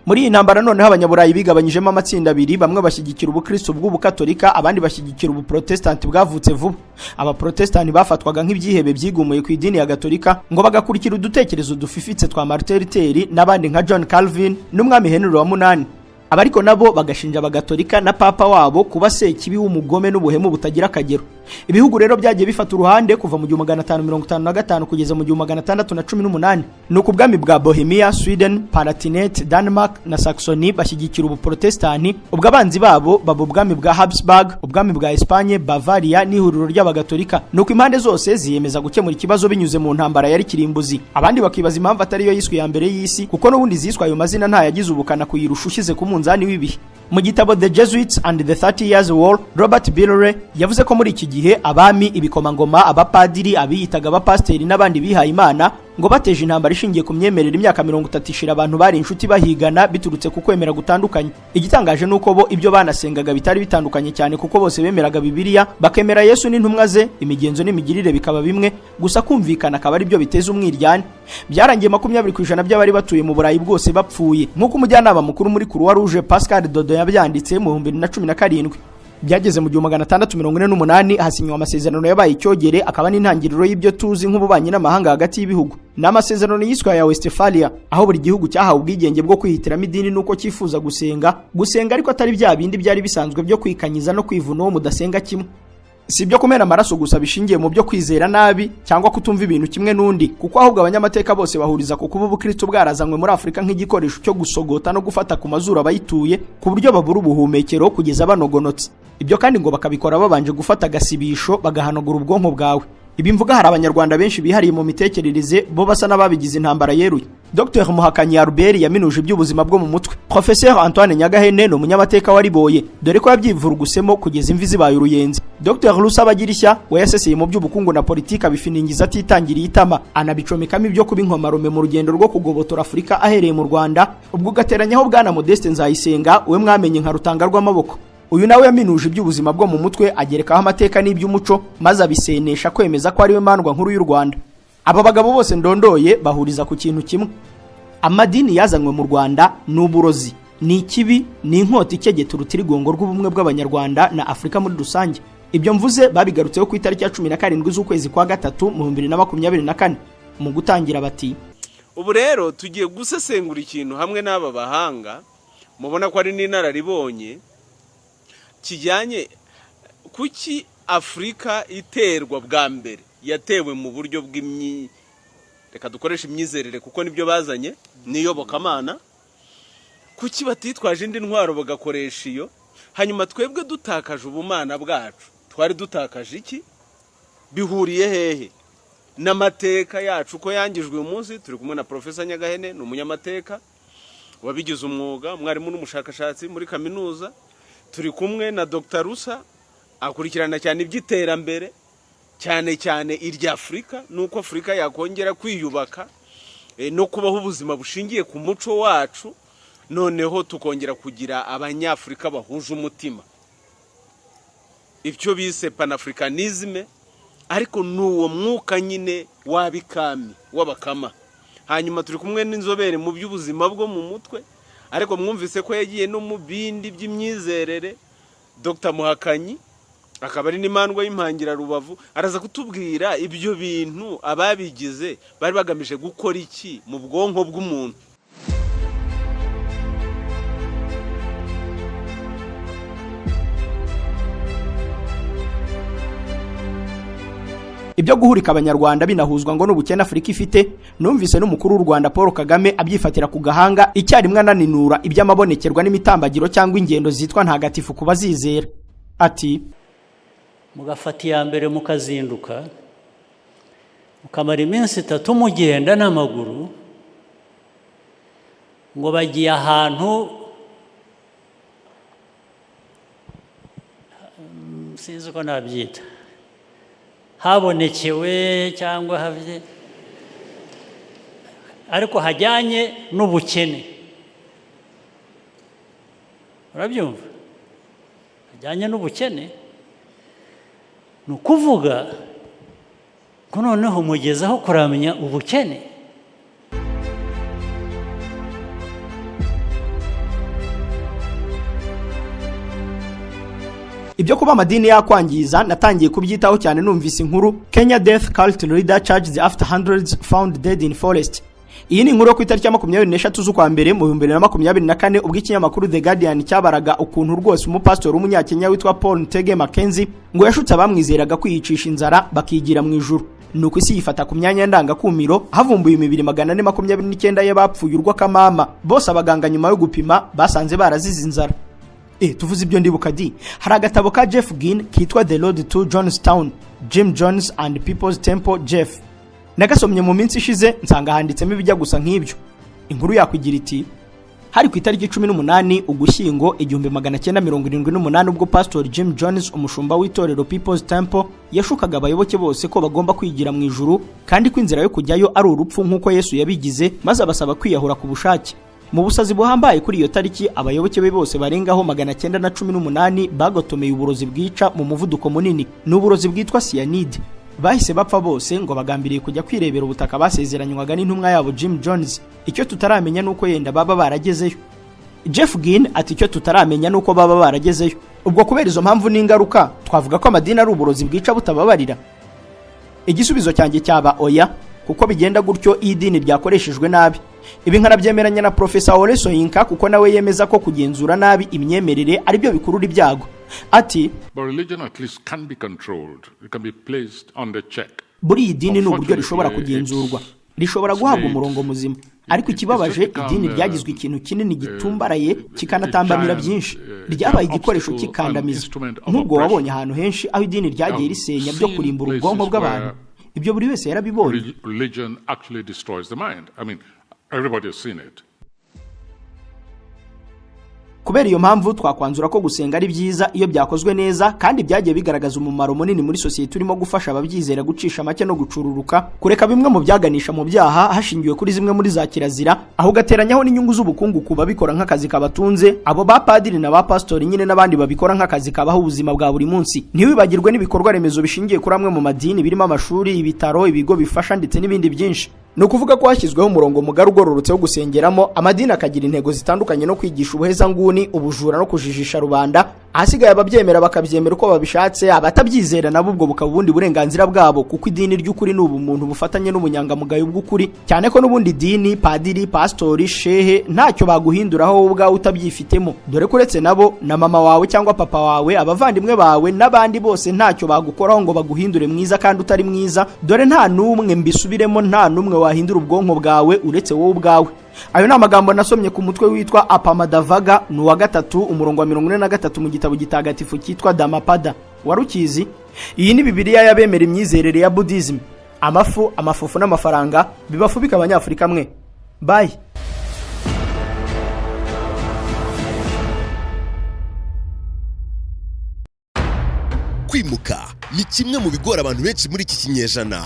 Muri iyi ntambara noneho abanyaburayi bigabanyijemo amatsinda abiri, bamwe bashyigikira ubukristo bw'ubukatolika abandi bashyigikira ubuprotestanti bwavutse vuba. Abaprotestanti bafatwaga nk'ibyihebe byigumuye ku idini ya Gatolika ngo bagakurikira udutekerezo dufifitse twa Martin Luther n'abandi nka John Calvin n'umwami Henry wa 8. Abariko nabo bagashinja abagatolika na papa wabo kuba sekibi w'umugome n'ubuhemu butagira akagero. Ibihugu rero byagiye bifata uruhande kuva mu 1555 kugeza mu 1618. Nuko ubwami bwa Bohemia, Sweden, Palatinate, Denmark na Saxony bashyigikira ubuprotestani, ubwo abanzi babo babo ubwami bwa Habsburg, ubwami bwa Espagne, Bavaria n'ihuriro ry'abagatolika. Nuko impande zose ziyemeza gukemura ikibazo binyuze mu ntambara yari kirimbuzi. Abandi bakibaza impamvu atari yo yiswe ya mbere y'isi kuko n'ubundi ziswa ayo mazina nta yagize ubukana kuyirusha ushize ku munzani w'ibihe. Mu gitabo The Jesuits and the 30 Years War, Robert Billere yavuze ko muri iki gihe abami, ibikomangoma, abapadiri, abiyitaga abapasteri n'abandi bihaye Imana ngo bateje intambara ishingiye ku myemerere imyaka 30 ishira abantu bari inshuti bahigana biturutse ku kwemera gutandukanye. Igitangaje nuko bo ibyo banasengaga bitari bitandukanye cyane kuko bose bemeraga Bibiliya, bakemera Yesu n'intumwa ze, imigenzo n'imigirire bikaba bimwe, gusa kumvikana akaba ari byo biteza umwiryane. Byarangiye 20% by'abari batuye mu Burayi bwose bapfuye, nkuko umujyanama mukuru muri Croix Rouge Pascal Dodo yabyanditse mu 2017. Byageze mu 1648 hasinywa amasezerano yabaye icyogere akaba n'intangiriro y'ibyo tuzi nk'ububanyi n'amahanga hagati y'ibihugu. N'amasezerano yiswe ya Westphalia, aho buri gihugu cyahawe ubwigenge bwo kwihitiramo idini nuko cyifuza gusenga ariko atari bya bindi byari bisanzwe byo kwikanyiza no kwivuna uwo mudasenga kimwe. Si byo kumena amaraso gusa bishingiye mu byo kwizera nabi cyangwa kutumva ibintu kimwe n'undi, kuko ahubwo abanyamateka bose bahuriza ku kuba ubukristo bwarazanywe muri Afrika nk'igikoresho cyo gusogota no gufata ku mazuru abayituye ku buryo babura ubuhumekero kugeza banogonotse. Ibyo kandi ngo bakabikora babanje gufata agasibisho bagahanagura ubwonko bwawe. Ibi mvuga hari abanyarwanda benshi bihariye mu mitekerereze bo basa n'ababigize intambara yeruye. Dr Muhakanyi Albert yaminuje iby'ubuzima bwo mu mutwe. Professeur Antoine Nyagahene no munyamateka wariboye dore ko yabyivurugusemo kugeza imvi zibaye uruyenzi. Dr Rusabagirishya we yaseseye mu by'ubukungu na politika bifiningiza atitangiriye itama, anabicomekamo ibyo kuba inkomarume mu rugendo rwo kugobotora Afrika ahereye mu Rwanda, ubwo gateranyaho bwana Modeste Nzayisenga we mwamenye nka rutanga rw'amaboko. Uyu nawe yaminuje iby'ubuzima bwo mu mutwe agerekaho amateka n'iby'umuco maze abisenesha kwemeza ko ari we mandwa nkuru y'u Rwanda. Aba bagabo bose ndondoye bahuriza ku kintu kimwe: amadini yazanywe mu Rwanda n'uburozi, ni ikibi, ni inkota ikegeta urutirigongo rw'ubumwe bw'abanyarwanda na Afrika muri rusange. Ibyo mvuze babigarutseho ku itariki ya 17 z'ukwezi kwa gatatu mu 2024 mu gutangira bati ubu rero tugiye gusesengura ikintu hamwe n'aba bahanga mubona ko ari n'inararibonye kijyanye kuki Afrika iterwa bwa mbere yatewe mu buryo reka dukoresha imyizerere kuko nibyo bazanye niyobokamana. Kuki batitwaje indi ntwaro bagakoresha iyo, hanyuma twebwe dutakaje ubumana bwacu twari dutakaje iki? Bihuriye hehe n'amateka yacu ko yangijwe uyu munsi? Turi kumwe na Professor Nyagahene, ni umunyamateka wabigize umwuga, mwarimu n'umushakashatsi muri kaminuza. Turi kumwe na Dr Rusa akurikirana cyane iby'iterambere, cyane irya Afrika, nuko Afrika yakongera kwiyubaka no kubaho ubuzima bushingiye ku muco wacu, noneho tukongera kugira abanyafrika bahuje umutima. Ibyo bise panafricanisme, ariko nuwo mwuka nyine wabikami w'abakama hanyuma turi kumwe n'inzobere mu by'ubuzima bwo mu mutwe, ariko mwumvise ko yagiye no mu bindi by'imyizerere. Dr Muhakanyi akaba ari n'imandwa y'impangira Rubavu, araza kutubwira ibyo bintu ababigize bari bagamije gukora iki mu bwonko bw'umuntu. Ibyo guhurika abanyarwanda binahuzwa ngo n'ubukene Afurika ifite, numvise n'umukuru w'u Rwanda Paul Kagame abyifatira ku gahanga icyarimwe ananinura iby'amabonekerwa n'imitambagiro cyangwa ingendo zitwa ntagatifu kuba zizera. Ati mugafata iya mbere mukazinduka mukamara iminsi 3 mugenda n'amaguru ngo bagiye ahantu sinzi ko nabyita habonekewe cyangwa havye, ariko hajyanye n'ubukene. Urabyumva? Hajyanye n'ubukene ni ukuvuga ko noneho mugezaho kuramenya ubukene. Ibyo kuba amadini yakwangiza natangiye kubyitaho cyane numvise inkuru Kenya Death Cult Leader Charged After Hundreds Found Dead in Forest. Iyi ni inkuru yo ku itariki ya 23 z'ukwa mbere mu 2024 ubwo ikinyamakuru The Guardian cyabaraga ukuntu rwose umupastor w'umunyakenya witwa Paul Ntege Mackenzie ngo yashutse abamwizeraga kwiyicisha inzara bakigira mu ijuru. Nuko isi yifata ku myanya ndangakumiro havumbuye 2429 y'abapfuye urw'akamama, bose abaganga nyuma yo gupima basanze barazize inzara. Tuvuze ibyo ndibuka di hari agatabo ka Jeff Ginn kitwa The Road to Jonestown, Jim Jones and People's Temple Jeff. Nagasomye mu minsi ishize nsanga handitsemo ibijya gusa nk'ibyo. Inkuru yakwigira iti hari ku itariki 18 Ugushyingo 1978 ubwo Pastor Jim Jones umushumba w'itorero People's Temple yashukaga abayoboke bose ko bagomba kwigira mu ijuru kandi ko inzira yo kujyayo ari urupfu nk'uko Yesu yabigize, maze abasaba kwiyahura ku bushake. Mu busazi buhambaye kuri iyo tariki abayoboke be bose barengaho 918 bagotomeye uburozi bwica mu muvuduko munini, n'uburozi bwitwa cyanide. Bahise bapfa bose ngo bagambiriye kujya kwirebera ubutaka basezeranywaga n'intumwa yabo Jim Jones. Icyo tutaramenya nuko yenda baba baragezeyo. Jeff Ginn ati icyo tutaramenya nuko baba baragezeyo. Ubwo kubera izo mpamvu n'ingaruka twavuga ko amadini ari uburozi bwica butababarira. Igisubizo cyanjye cyaba oya, kuko bigenda gutyo idini ryakoreshejwe nabi. Ibi nkarabyemeranya na Professor Ole Soyinka kuko nawe yemeza ko kugenzura nabi imyemerere ari byo bikurura ibyago. Ati But religion at least can be controlled. It can be placed under check. Buri idini n'uburyo rishobora kugenzurwa, rishobora guhabwa umurongo muzima. Ariko ikibabaje idini ryagizwe ikintu kinini gitumbaraye kikanatambamira byinshi, ryabaye igikoresho kikandamiza. Nk'ubwo wabonye ahantu henshi aho idini ryagiye risenya byo kurimbura ubwonko bw'abantu. Ibyo buri wese yarabibonye. Religion actually destroys the mind. I mean, everybody has seen it. Kubera iyo mpamvu twakwanzura ko gusenga ari byiza iyo byakozwe neza kandi byagiye bigaragaza umumaro munini muri society urimo gufasha ababyizera gucisha make no gucururuka, kureka bimwe mu byaganisha mu byaha hashingiwe kuri zimwe muri za kirazira, aho gateranyaho n'inyungu z'ubukungu kuba bikora nk'akazi kabatunze, abo ba padiri na ba pastori nyine n'abandi babikora nk'akazi kabaho ubuzima bwa buri munsi. Ntiwibagirwe n'ibikorwa remezo bishingiye kuri amwe mu madini birimo amashuri, ibitaro, ibigo bifasha ndetse n'ibindi byinshi. No kuvuga ko hashyizweho umurongo mugari ugororotse wo gusengeramo, amadini akagira intego zitandukanye no kwigisha ubuhezanguni, ubujura no kujijisha rubanda. Ahasigaye ababyemera bakabyemera uko babishatse, abatabyizera nabo ubwo bukaba ubundi burenganzira bwabo, kuko idini ry'ukuri n'ubu umuntu bufatanye n'ubunyangamugayo bw'ukuri, cyane ko n'ubundi dini, padiri, pastori, shehe ntacyo baguhinduraho wowe ubwawe utabyifitemo, dore ko uretse nabo na mama wawe cyangwa papa wawe, abavandimwe bawe n'abandi bose ntacyo bagukoraho ngo baguhindure mwiza kandi utari mwiza, dore nta numwe mbisubiremo nta numwe wahindura ubwonko bwawe uretse wowe ubwawe. Ayo ni amagambo nasomye ku mutwe witwa Apamadavaga ni wa 3 umurongo wa 43 mu gitabo gitagatifu cyitwa Dhammapada. Warukizi? Iyi ni Bibiliya yabemera imyizerere ya Buddhism. Amafufu n'amafaranga bibafubika abanyafurika mwe. Bye. Kwimuka ni kimwe mu bigora abantu benshi muri iki kinyejana.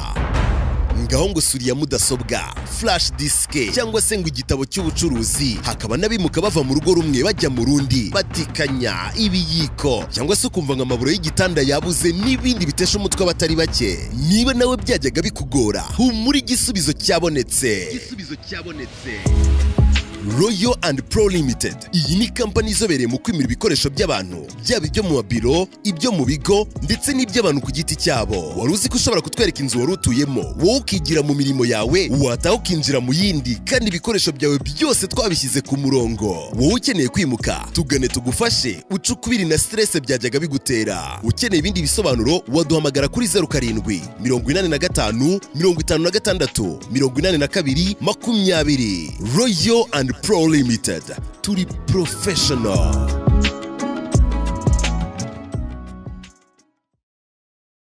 ngaho ngo suriya mudasobwa, flash disk cyangwa se ngo igitabo cy'ubucuruzi. Hakaba n'abimuka bava mu rugo rumwe bajya mu rundi, batikanya ibiyiko cyangwa se ukumva ngo amaburo y'igitanda yabuze n'ibindi bitesha umutwe abatari bake. Niba nawe byajyaga bikugora, humura igisubizo cyabonetse. Royal and Pro Limited. Iyi ni kampani izobereye mu kwimira ibikoresho by'abantu, byaba ibyo mu mabiro, ibyo mu bigo ndetse n'iby'abantu ku giti cyabo. Wari uzi ko ushobora kutwereka inzu wari utuyemo, wowe ukigira mu mirimo yawe, wataha ukinjira mu yindi, kandi ibikoresho byawe byose twabishyize ku murongo. Wowe ukeneye kwimuka, tugane tugufashe, ucukubiri na stress byajyaga bigutera. Ukeneye ibindi bisobanuro, waduhamagara kuri 07 85 56 82 20. Royal and Pro Limited. Turi professional.